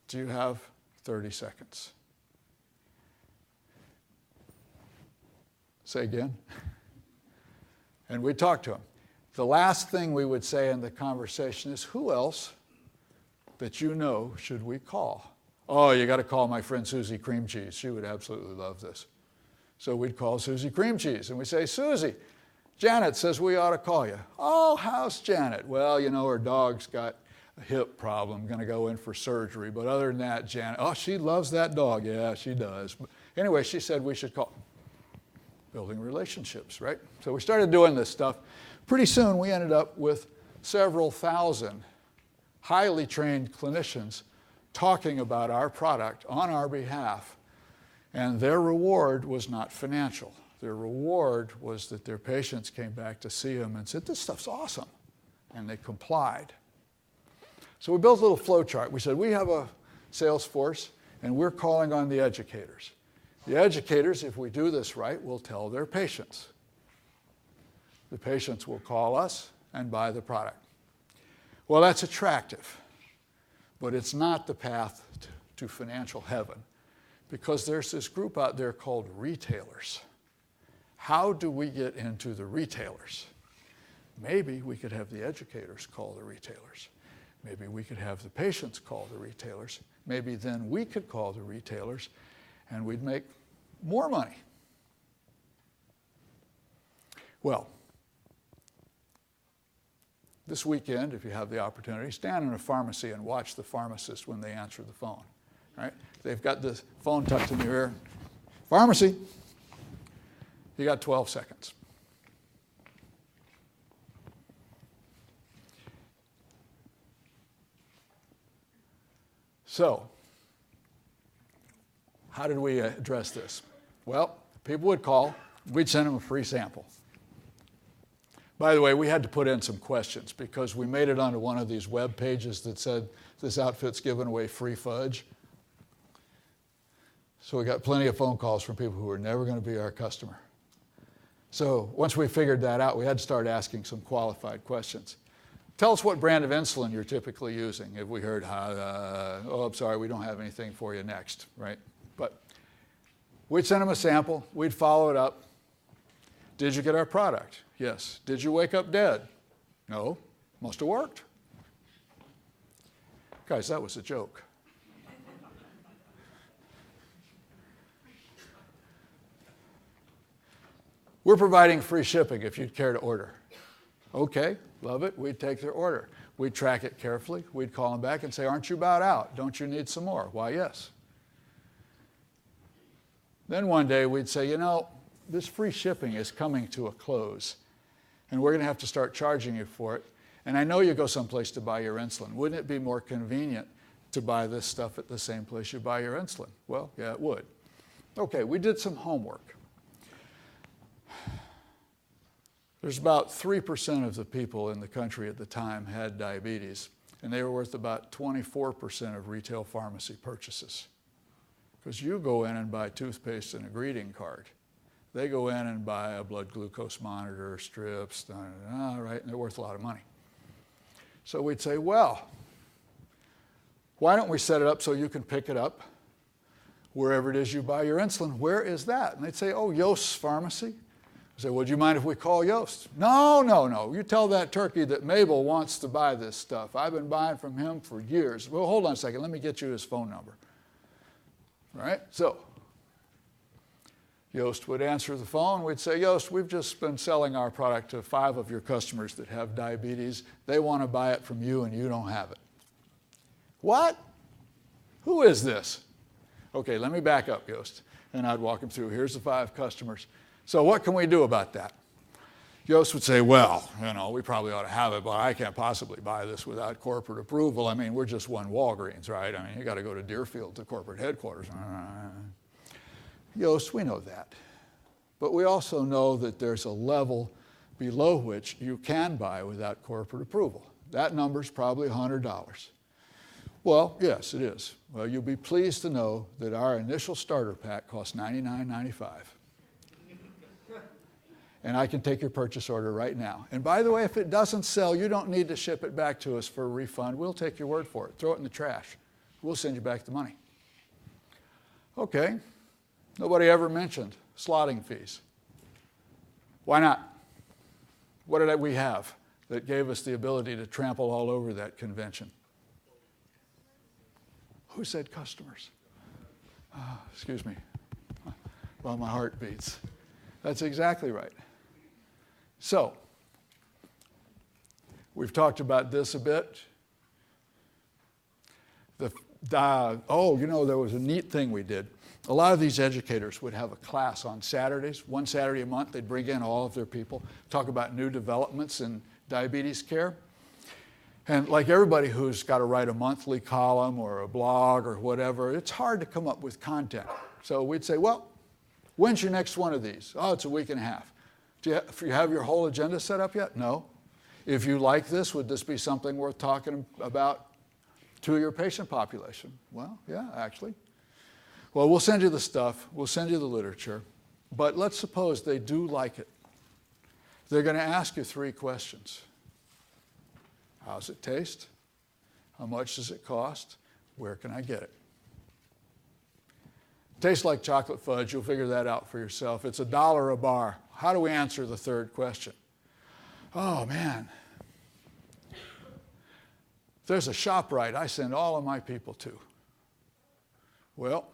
Do you have 30 seconds? Say again. And we talk to them. The last thing we would say in the conversation is, who else that you know should we call? Oh, you got to call my friend Susie Cream Cheese. She would absolutely love this. So we'd call Susie Cream Cheese, and we say, Susie, Janet says we ought to call you. Oh, how's Janet? Well, you know, her dog's got a hip problem, going to go in for surgery. But other than that, Janet, oh, she loves that dog. Yeah, she does. But anyway, she said we should call. Building relationships, right? So we started doing this stuff. Pretty soon we ended up with several thousand highly trained clinicians talking about our product on our behalf, and their reward was not financial. Their reward was that their patients came back to see them and said, this stuff's awesome, and they complied. So we built a little flow chart. We said, we have a sales force, and we're calling on the educators. The educators, if we do this right, will tell their patients. The patients will call us and buy the product. Well, that's attractive, but it's not the path to financial heaven, because there's this group out there called retailers. How do we get into the retailers? Maybe we could have the educators call the retailers. Maybe we could have the patients call the retailers. Maybe then we could call the retailers and we'd make more money. Well, this weekend, if you have the opportunity, stand in a pharmacy and watch the pharmacist when they answer the phone. Right? They've got the phone tucked in their ear. Pharmacy. You got 12 seconds. So, how did we address this? Well, people would call. We'd send them a free sample. By the way, we had to put in some questions because we made it onto one of these web pages that said, this outfit's giving away free fudge. So we got plenty of phone calls from people who were never going to be our customer. So once we figured that out, we had to start asking some qualified questions. Tell us what brand of insulin you're typically using. If we heard, oh, I'm sorry, we don't have anything for you next, right? But we'd send them a sample. We'd follow it up. Did you get our product? Yes. Did you wake up dead? No. Must have worked. Guys, that was a joke. We're providing free shipping if you'd care to order. Okay, love it. We'd take their order. We'd track it carefully. We'd call them back and say, aren't you about out? Don't you need some more? Why, yes. Then one day we'd say, you know, this free shipping is coming to a close, and we're going to have to start charging you for it. And I know you go someplace to buy your insulin. Wouldn't it be more convenient to buy this stuff at the same place you buy your insulin? Well, yeah, it would. Okay, we did some homework. There's about 3% of the people in the country at the time had diabetes, and they were worth about 24% of retail pharmacy purchases. Because you go in and buy toothpaste and a greeting card. They go in and buy a blood glucose monitor, strips, right, and they're worth a lot of money. So we'd say, well, why don't we set it up so you can pick it up wherever it is you buy your insulin? Where is that? And they'd say, oh, Yost's Pharmacy. I say, well, do you mind if we call Yost? No, no, no. You tell that turkey that Mabel wants to buy this stuff. I've been buying from him for years. Well, hold on a second. Let me get you his phone number. Right? So Yost would answer the phone. We'd say, Yost, we've just been selling our product to 5 of your customers that have diabetes. They want to buy it from you and you don't have it. What? Who is this? Okay, let me back up, Yost. And I'd walk him through. Here's the 5 customers. So what can we do about that? Yost would say, well, we probably ought to have it, but I can't possibly buy this without corporate approval. I mean, we're just one Walgreens, right? I mean, you got to go to Deerfield to corporate headquarters. Yost, we know that. But we also know that there's a level below which you can buy without corporate approval. That number's probably $100. Well, yes, it is. Well, you'll be pleased to know that our initial starter pack costs $99.95. And I can take your purchase order right now. And by the way, if it doesn't sell, you don't need to ship it back to us for a refund. We'll take your word for it. Throw it in the trash. We'll send you back the money. Okay. Nobody ever mentioned slotting fees. Why not? What did we have that gave us the ability to trample all over that convention? Who said customers? Excuse me. Well, my heart beats. That's exactly right. So, we've talked about this a bit. There was a neat thing we did. A lot of these educators would have a class on Saturdays. One Saturday a month, they'd bring in all of their people, talk about new developments in diabetes care. And like everybody who's got to write a monthly column or a blog or whatever, it's hard to come up with content. So we'd say, well, when's your next one of these? Oh, it's a week and a half. Do you have your whole agenda set up yet? No. If you like this, would this be something worth talking about to your patient population? Well, yeah, actually. Well, we'll send you the stuff. We'll send you the literature. But let's suppose they do like it. They're going to ask you 3 questions. How's it taste? How much does it cost? Where can I get it? Tastes like chocolate fudge. You'll figure that out for yourself. It's $1 a bar. How do we answer the 3rd question? Oh, man. There's a ShopRite I send all of my people to. Well,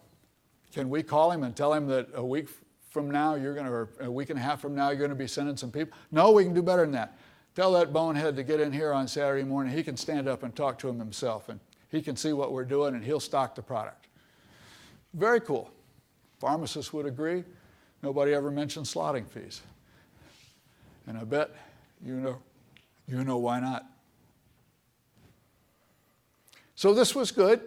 can we call him and tell him that a week from now, or a week and a half from now, you're going to be sending some people? No, we can do better than that. Tell that bonehead to get in here on Saturday morning. He can stand up and talk to him himself, and he can see what we're doing, and he'll stock the product. Very cool. Pharmacists would agree. Nobody ever mentioned slotting fees. And I bet you know why not. So this was good.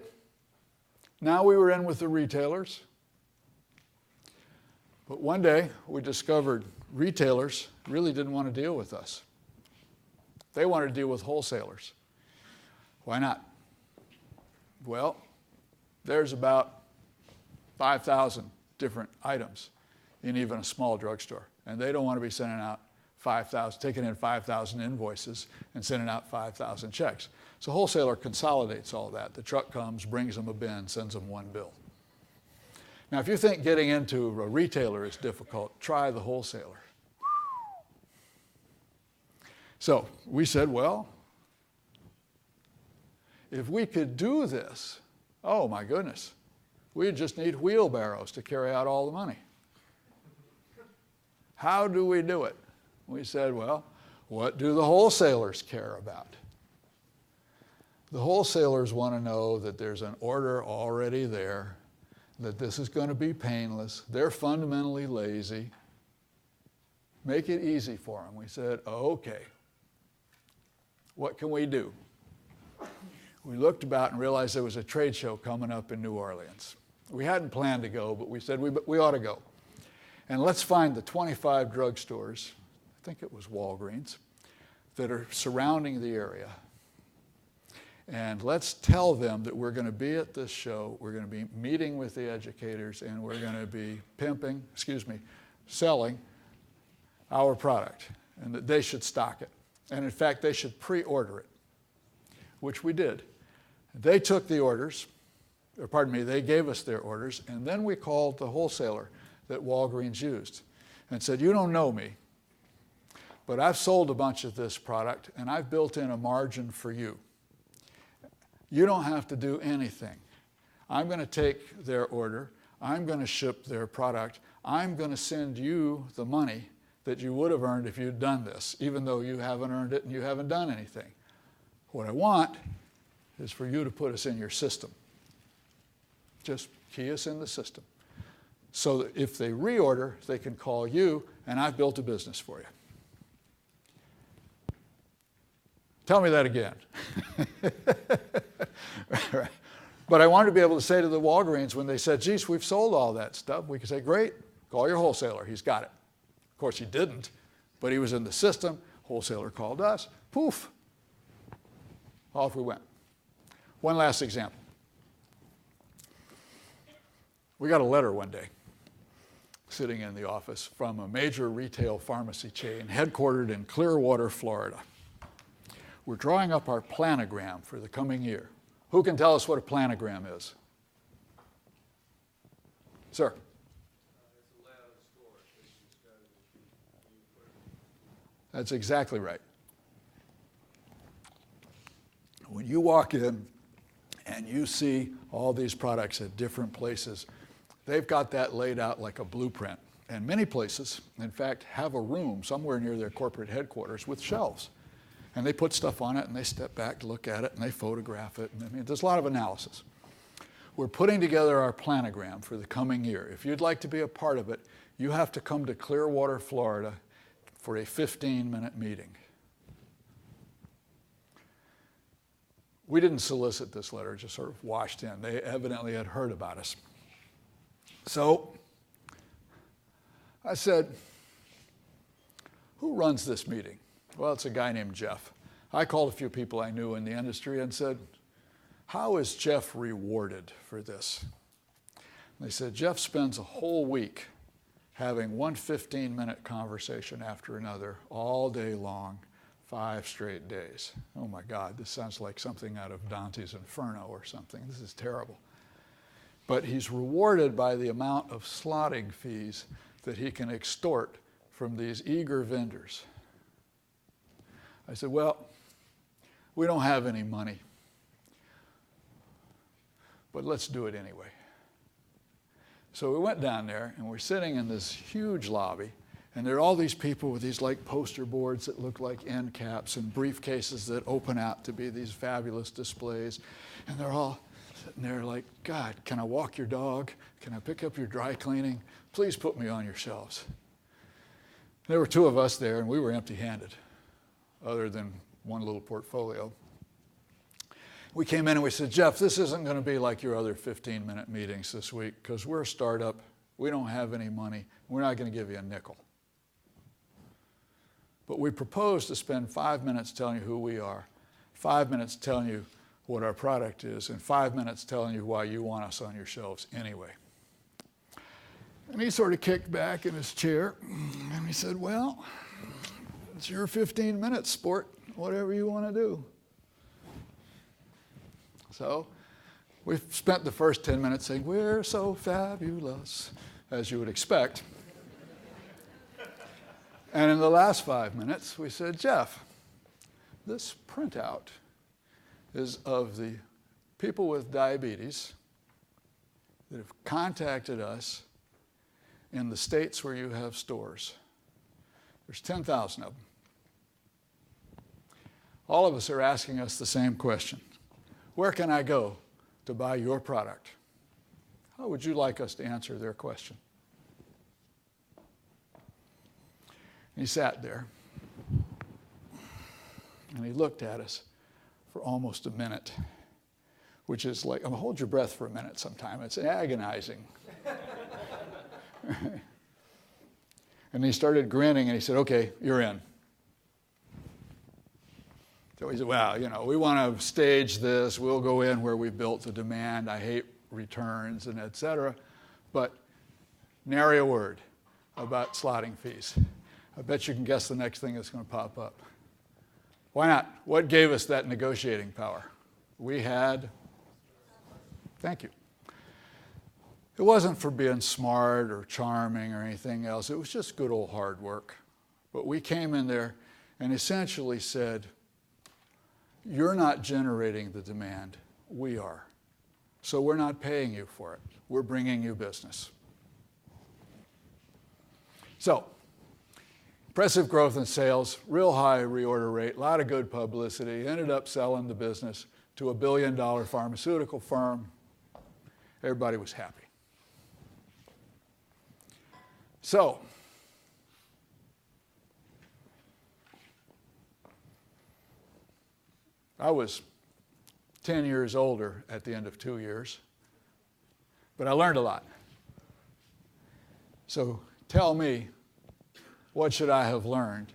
Now we were in with the retailers. But one day we discovered retailers really didn't want to deal with us. They wanted to deal with wholesalers. Why not? Well, there's about 5,000 different items in even a small drugstore. And they don't want to be sending out taking in 5,000 invoices and sending out 5,000 checks. So wholesaler consolidates all that. The truck comes, brings them a bin, sends them one bill. Now, if you think getting into a retailer is difficult, try the wholesaler. So we said, well, if we could do this, oh my goodness, we just need wheelbarrows to carry out all the money. How do we do it? We said, well, what do the wholesalers care about? The wholesalers want to know that there's an order already there, that this is going to be painless. They're fundamentally lazy. Make it easy for them. We said, okay, what can we do? We looked about and realized there was a trade show coming up in New Orleans. We hadn't planned to go, but we said we ought to go. And let's find the 25 drugstores, I think it was Walgreens, that are surrounding the area. And let's tell them that we're going to be at this show, we're going to be meeting with the educators, and we're going to be selling our product and that they should stock it. And in fact, they should pre-order it, which we did. They took the orders, or pardon me, they gave us their orders, and then we called the wholesaler that Walgreens used and said, you don't know me, but I've sold a bunch of this product and I've built in a margin for you. You don't have to do anything. I'm going to take their order, I'm going to ship their product, I'm going to send you the money that you would have earned if you'd done this, even though you haven't earned it and you haven't done anything. What I want is for you to put us in your system. Just key us in the system. So that if they reorder, they can call you, and I've built a business for you. Tell me that again. But I wanted to be able to say to the Walgreens when they said, geez, we've sold all that stuff, we could say, great, call your wholesaler, he's got it. Of course, he didn't, but he was in the system. Wholesaler called us, poof, off we went. One last example. We got a letter one day sitting in the office from a major retail pharmacy chain headquartered in Clearwater, Florida. We're drawing up our planogram for the coming year. Who can tell us what a planogram is? Sir? That's exactly right. When you walk in and you see all these products at different places, they've got that laid out like a blueprint. And many places, in fact, have a room somewhere near their corporate headquarters with shelves. And they put stuff on it and they step back to look at it and they photograph it. And I mean, there's a lot of analysis. We're putting together our planogram for the coming year. If you'd like to be a part of it, you have to come to Clearwater, Florida for a 15-minute meeting. We didn't solicit this letter, just sort of washed in. They evidently had heard about us. So I said, who runs this meeting? Well, it's a guy named Jeff. I called a few people I knew in the industry and said, how is Jeff rewarded for this? And they said, Jeff spends a whole week having one 15-minute conversation after another all day long, 5 straight days. Oh my God, this sounds like something out of Dante's Inferno or something. This is terrible. But he's rewarded by the amount of slotting fees that he can extort from these eager vendors. I said, well, we don't have any money, but let's do it anyway. So we went down there and we're sitting in this huge lobby, and there are all these people with these like poster boards that look like end caps and briefcases that open out to be these fabulous displays. And they're all sitting there like, God, can I walk your dog? Can I pick up your dry cleaning? Please put me on your shelves. There were 2 of us there and we were empty-handed, other than one little portfolio. We came in and we said, Jeff, this isn't going to be like your other 15-minute meetings this week because we're a startup, we don't have any money, we're not going to give you a nickel. But we propose to spend 5 minutes telling you who we are, 5 minutes telling you what our product is, and 5 minutes telling you why you want us on your shelves anyway. And he sort of kicked back in his chair and he said, well, it's your 15 minutes, sport, whatever you want to do. So we've spent the first 10 minutes saying, we're so fabulous, as you would expect. And in the last 5 minutes, we said, Jeff, this printout is of the people with diabetes that have contacted us in the states where you have stores. There's 10,000 of them. All of us are asking us the same question. Where can I go to buy your product? How would you like us to answer their question? And he sat there, and he looked at us for almost a minute, which is like, hold your breath for a minute sometime. It's agonizing. And he started grinning, and he said, okay, you're in. So he said, well, you know, we want to stage this. We'll go in where we built the demand. I hate returns and et cetera. But nary a word. about slotting fees. I bet you can guess the next thing that's going to pop up. Why not? What gave us that negotiating power? We had, thank you. It wasn't for being smart or charming or anything else. It was just good old hard work. But we came in there and essentially said, you're not generating the demand, we are. So we're not paying you for it. We're bringing you business. So, impressive growth in sales, real high reorder rate, a lot of good publicity, ended up selling the business to a $1 billion pharmaceutical firm. Everybody was happy. So, I was 10 years older at the end of 2 years, but I learned a lot. So tell me, what should I have learned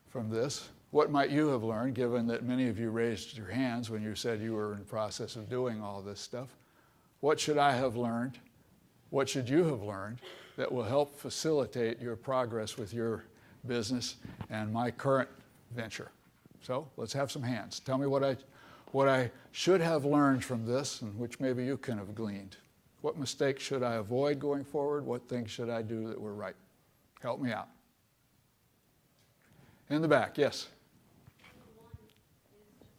from this? What might you have learned, given that many of you raised your hands when you said you were in the process of doing all this stuff? What should I have learned? What should you have learned that will help facilitate your progress with your business and my current venture? So let's have some hands. Tell me what I should have learned from this, and which maybe you can have gleaned. What mistakes should I avoid going forward? What things should I do that were right? Help me out. In the back, yes. One is just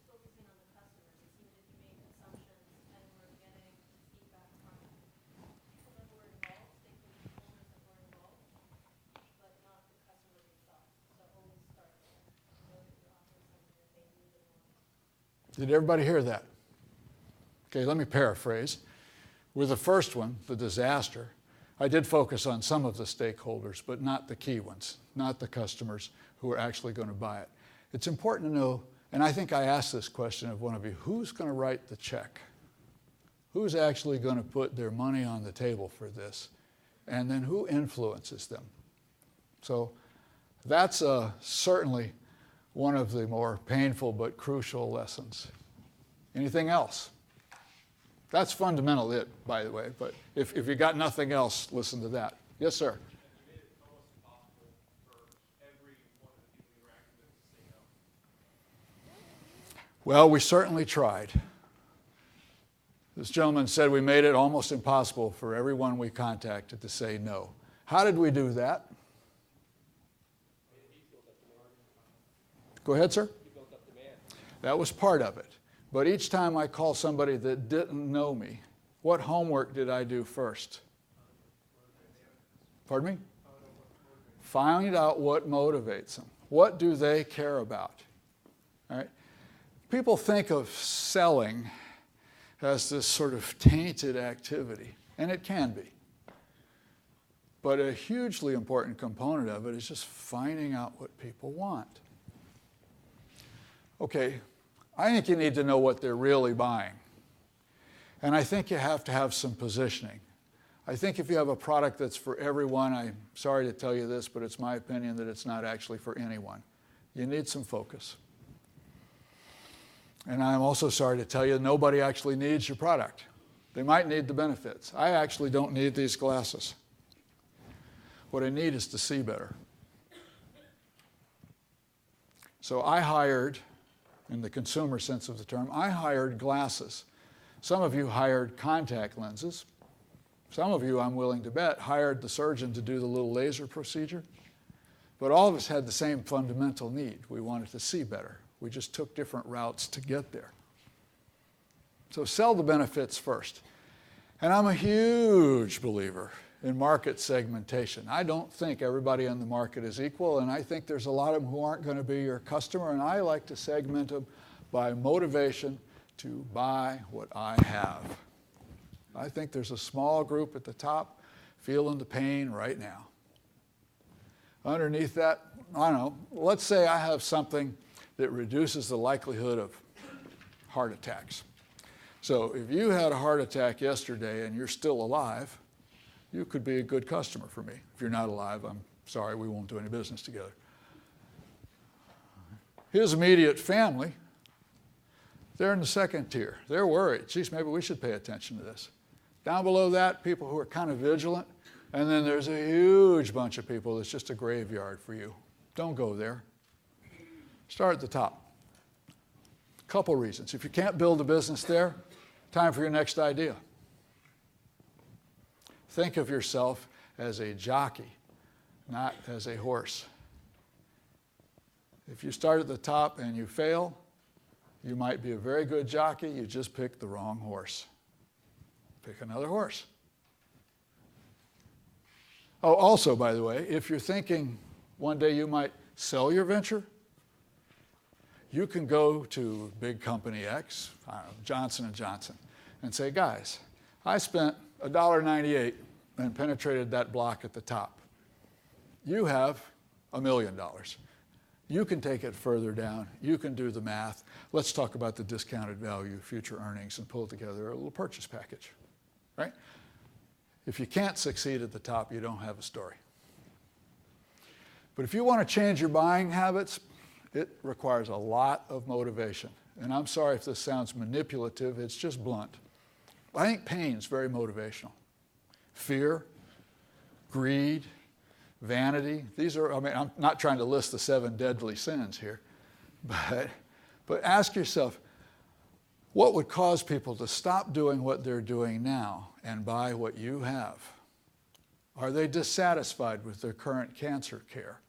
focusing on the customers. It seemed that you made assumptions and were getting feedback from people that were involved, stakeholders that were involved, but not the customers themselves. So always start there. Know that you're offering something that they need and want. Did everybody hear that? Okay, let me paraphrase. With the first one, the disaster, I did focus on some of the stakeholders, but not the key ones, not the customers who are actually going to buy it. It's important to know, and I think I asked this question of one of you, who's going to write the check? Who's actually going to put their money on the table for this? And then who influences them? So that's certainly one of the more painful but crucial lessons. Anything else? That's fundamental it, by the way, but if you got nothing else, listen to that. Yes, sir? You made it almost impossible for every one of the people you interacted with to say no. Well, we certainly tried. This gentleman said we made it almost impossible for everyone we contacted to say no. How did we do that? Go ahead, sir. You built up demand. That was part of it. But each time I call somebody that didn't know me, what homework did I do first? Pardon me? Find out what motivates them. What do they care about? All right? People think of selling as this sort of tainted activity, and it can be. But a hugely important component of it is just finding out what people want. Okay, I think you need to know what they're really buying. And I think you have to have some positioning. I think if you have a product that's for everyone, I'm sorry to tell you this, but it's my opinion that it's not actually for anyone. You need some focus. And I'm also sorry to tell you, nobody actually needs your product. They might need the benefits. I actually don't need these glasses. What I need is to see better. So I hired, in the consumer sense of the term, I hired glasses. Some of you hired contact lenses. Some of you, I'm willing to bet, hired the surgeon to do the little laser procedure. But all of us had the same fundamental need. We wanted to see better. We just took different routes to get there. So sell the benefits first. And I'm a huge believer in market segmentation. I don't think everybody in the market is equal, and I think there's a lot of them who aren't going to be your customer, and I like to segment them by motivation to buy what I have. I think there's a small group at the top feeling the pain right now. Underneath that, I don't know, let's say I have something that reduces the likelihood of heart attacks. So if you had a heart attack yesterday and you're still alive, you could be a good customer for me. If you're not alive, I'm sorry, we won't do any business together. His immediate family, they're in the second tier. They're worried. Geez, maybe we should pay attention to this. Down below that, people who are kind of vigilant, And then there's a huge bunch of people that's just a graveyard for you. Don't go there. Start at the top. Couple reasons. If you can't build a business there, time for your next idea. Think of yourself as a jockey, not as a horse. If you start at the top and you fail, you might be a very good jockey, you just picked the wrong horse. Pick another horse. Oh, also, by the way, if you're thinking one day you might sell your venture, you can go to big company X, I don't know, Johnson & Johnson, and say, guys, I spent $1.98 and penetrated that block at the top. You have $1 million. You can take it further down. You can do the math. Let's talk about the discounted value, future earnings, and pull together a little purchase package, right? If you can't succeed at the top, you don't have a story. But if you want to change your buying habits, it requires a lot of motivation. And I'm sorry if this sounds manipulative, it's just blunt. I think pain's very motivational. Fear, greed, vanity. These are, I mean, I'm not trying to list the 7 deadly sins here, but ask yourself, what would cause people to stop doing what they're doing now and buy what you have? Are they dissatisfied with their current cancer care?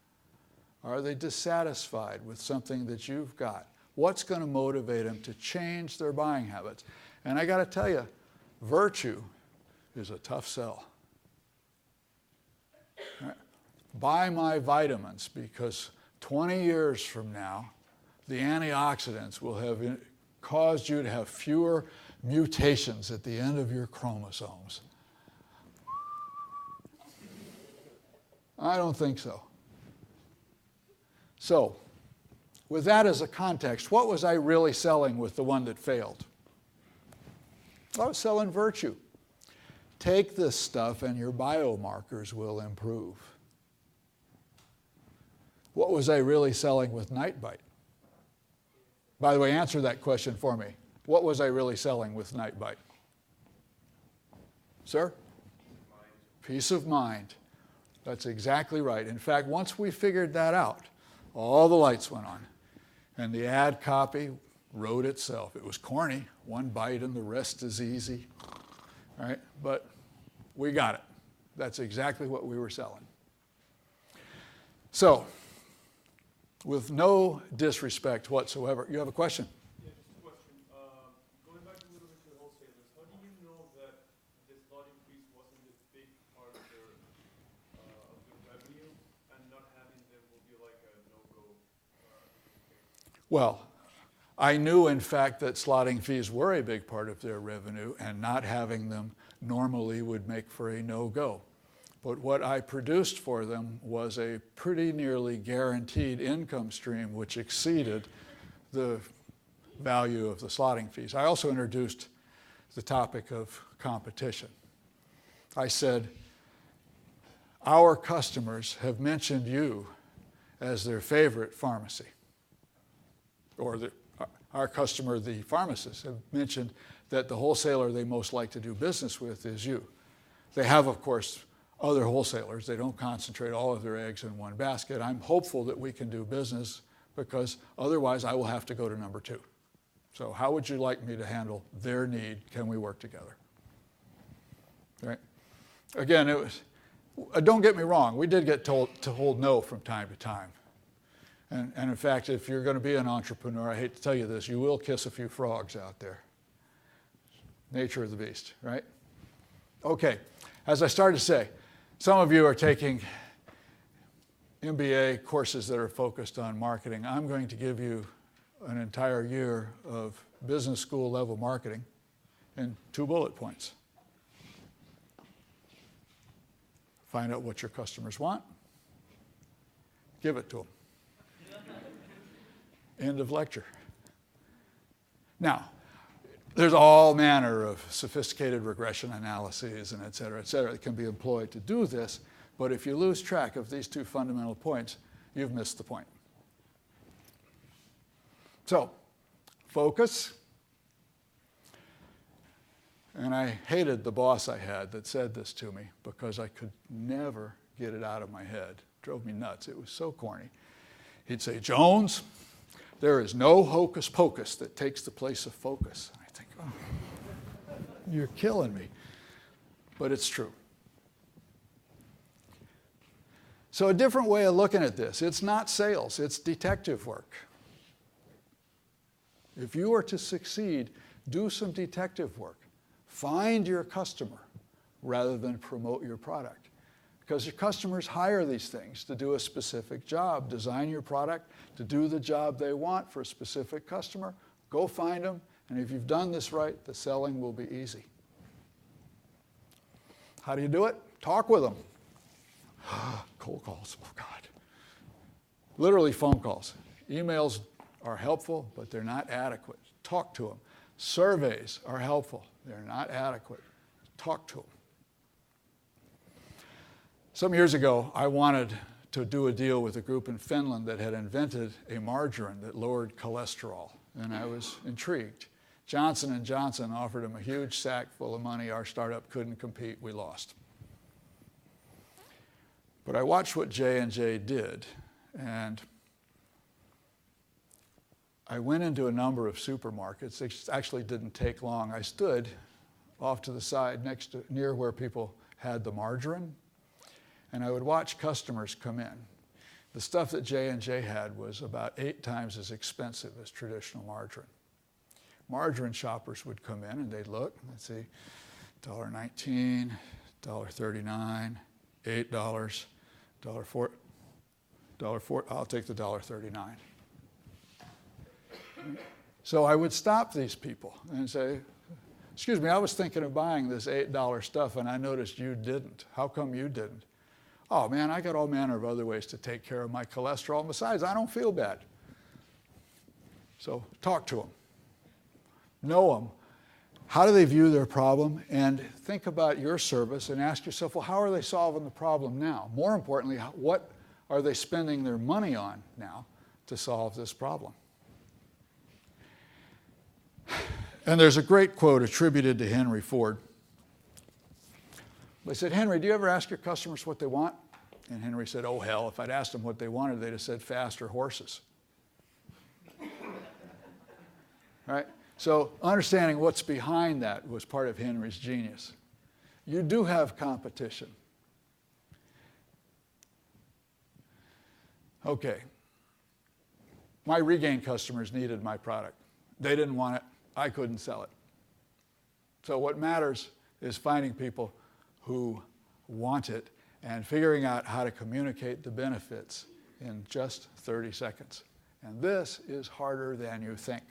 Are they dissatisfied with something that you've got? What's going to motivate them to change their buying habits? And I got to tell you, virtue is a tough sell. Right? Buy my vitamins because 20 years from now, the antioxidants will have caused you to have fewer mutations at the end of your chromosomes. I don't think so. So, with that as a context, what was I really selling with the one that failed? I was selling virtue. Take this stuff and your biomarkers will improve. What was I really selling with Nightbite? By the way, answer that question for me. What was I really selling with Nightbite? Sir? Peace of mind. That's exactly right. In fact, once we figured that out, all the lights went on. And the ad copy wrote itself. It was corny. One bite and the rest is easy. All right? But we got it. That's exactly what we were selling. So, with no disrespect whatsoever, you have a question? Yeah, just a question. Going back a little bit to the wholesalers, how do you know that this lot increase wasn't a big part of their revenue, and not having them will be like a no-go? Well, I knew, in fact, that slotting fees were a big part of their revenue, and not having them normally would make for a no-go. But what I produced for them was a pretty nearly guaranteed income stream which exceeded the value of the slotting fees. I also introduced the topic of competition. I said, our customers have mentioned you as their favorite pharmacy. Or our customer, the pharmacists, have mentioned that the wholesaler they most like to do business with is you. They have, of course, other wholesalers. They don't concentrate all of their eggs in one basket. I'm hopeful that we can do business because otherwise I will have to go to number 2. So how would you like me to handle their need? Can we work together? Right? Again, it was, don't get me wrong, we did get told to hold no from time to time. And in fact, if you're going to be an entrepreneur, I hate to tell you this, you will kiss a few frogs out there. Nature of the beast, right? Okay, as I started to say, some of you are taking MBA courses that are focused on marketing. I'm going to give you an entire year of business school level marketing in 2 bullet points. Find out what your customers want. Give it to them. End of lecture. Now, there's all manner of sophisticated regression analyses and et cetera, that can be employed to do this, but if you lose track of these 2 fundamental points, you've missed the point. So, focus. And I hated the boss I had that said this to me because I could never get it out of my head. It drove me nuts. It was so corny. He'd say, Jones, there is no hocus pocus that takes the place of focus. And I think, oh, you're killing me. But it's true. So a different way of looking at this, it's not sales, it's detective work. If you are to succeed, do some detective work. Find your customer rather than promote your product. Because your customers hire these things to do a specific job. Design your product to do the job they want for a specific customer. Go find them, and if you've done this right, the selling will be easy. How do you do it? Talk with them. Cold calls, oh God. Literally phone calls. Emails are helpful, but they're not adequate. Talk to them. Surveys are helpful. They're not adequate. Talk to them. Some years ago, I wanted to do a deal with a group in Finland that had invented a margarine that lowered cholesterol, and I was intrigued. Johnson & Johnson offered them a huge sack full of money. Our startup couldn't compete. We lost. But I watched what J&J did, and I went into a number of supermarkets. It actually didn't take long. I stood off to the side near where people had the margarine, and I would watch customers come in. The stuff that J&J had was about 8 times as expensive as traditional margarine. Margarine shoppers would come in and they'd look, and they'd see $1.19, $1.39, $8, $4, I'll take the $1.39. So I would stop these people and say, excuse me, I was thinking of buying this $8 stuff and I noticed you didn't. How come you didn't? Oh man, I got all manner of other ways to take care of my cholesterol. And besides, I don't feel bad. So talk to them. Know them. How do they view their problem? And think about your service and ask yourself, well, how are they solving the problem now? More importantly, what are they spending their money on now to solve this problem? And there's a great quote attributed to Henry Ford. They said, Henry, do you ever ask your customers what they want? And Henry said, oh, hell, if I'd asked them what they wanted, they'd have said faster horses. Right? So understanding what's behind that was part of Henry's genius. You do have competition. Okay. My Regain customers needed my product. They didn't want it. I couldn't sell it. So what matters is finding people who want it and figuring out how to communicate the benefits in just 30 seconds. And this is harder than you think.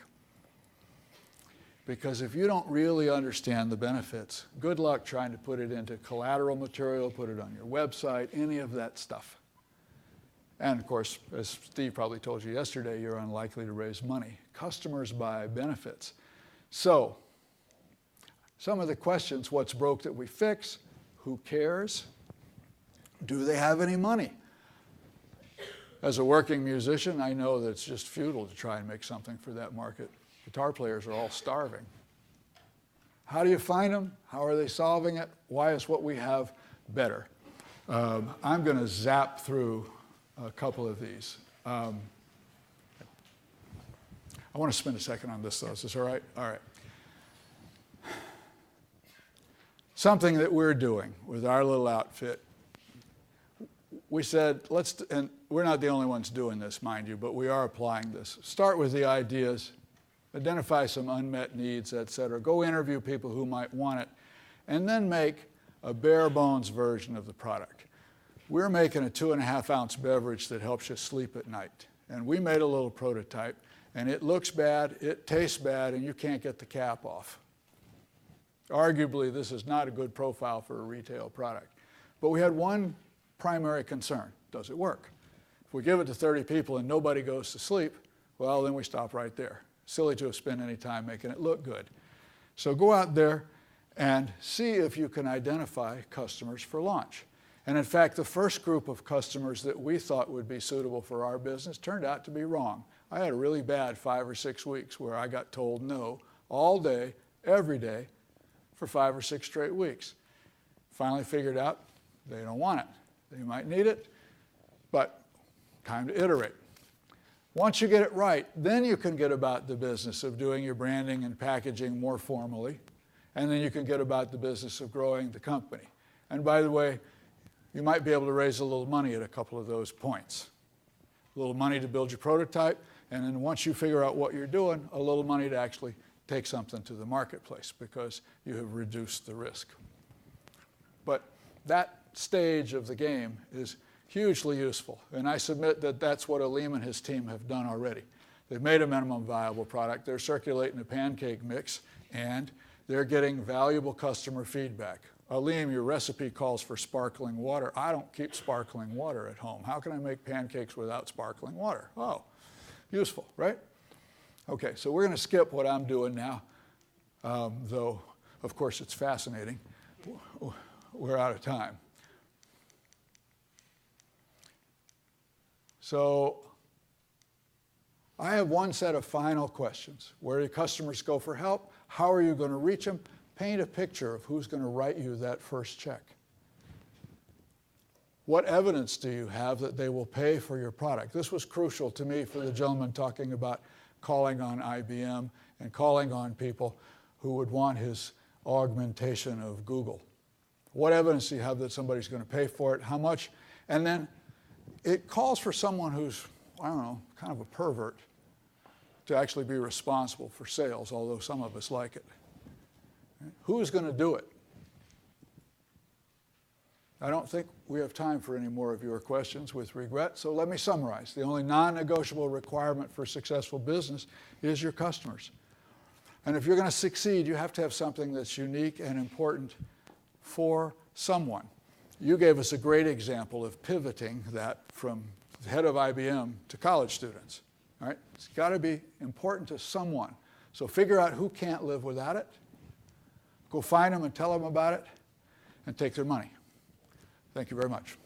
Because if you don't really understand the benefits, good luck trying to put it into collateral material, put it on your website, any of that stuff. And of course, as Steve probably told you yesterday, you're unlikely to raise money. Customers buy benefits. So, some of the questions, what's broke that we fix? Who cares? Do they have any money? As a working musician, I know that it's just futile to try and make something for that market. Guitar players are all starving. How do you find them? How are they solving it? Why is what we have better? I'm going to zap through a couple of these. I want to spend a second on this, though. Is this all right? All right. Something that we're doing with our little outfit. We said, and we're not the only ones doing this, mind you, but we are applying this. Start with the ideas, identify some unmet needs, et cetera. Go interview people who might want it, and then make a bare bones version of the product. We're making a 2.5-ounce beverage that helps you sleep at night. And we made a little prototype, and it looks bad, it tastes bad, and you can't get the cap off. Arguably, this is not a good profile for a retail product. But we had one primary concern. Does it work? If we give it to 30 people and nobody goes to sleep, well, then we stop right there. Silly to have spent any time making it look good. So go out there and see if you can identify customers for launch. And in fact, the first group of customers that we thought would be suitable for our business turned out to be wrong. I had a really bad 5 or 6 weeks where I got told no all day, every day, for 5 or 6 straight weeks. Finally figured out they don't want it. They might need it, but time to iterate. Once you get it right, then you can get about the business of doing your branding and packaging more formally, and then you can get about the business of growing the company. And by the way, you might be able to raise a little money at a couple of those points. A little money to build your prototype, and then once you figure out what you're doing, a little money to actually take something to the marketplace because you have reduced the risk. But that stage of the game is hugely useful, and I submit that that's what Aleem and his team have done already. They've made a minimum viable product, they're circulating a pancake mix, and they're getting valuable customer feedback. Aleem, your recipe calls for sparkling water. I don't keep sparkling water at home. How can I make pancakes without sparkling water? Oh, useful, right? Okay, so we're going to skip what I'm doing now, though, of course, it's fascinating. We're out of time. So I have one set of final questions. Where do customers go for help? How are you going to reach them? Paint a picture of who's going to write you that first check. What evidence do you have that they will pay for your product? This was crucial to me for the gentleman talking about calling on IBM and calling on people who would want his augmentation of Google. What evidence do you have that somebody's going to pay for it? How much? And then it calls for someone who's, I don't know, kind of a pervert to actually be responsible for sales, although some of us like it. Who's going to do it? I don't think we have time for any more of your questions, with regret, so let me summarize. The only non-negotiable requirement for successful business is your customers. And if you're going to succeed, you have to have something that's unique and important for someone. You gave us a great example of pivoting that from the head of IBM to college students. All right? It's got to be important to someone. So figure out who can't live without it. Go find them and tell them about it, and take their money. Thank you very much.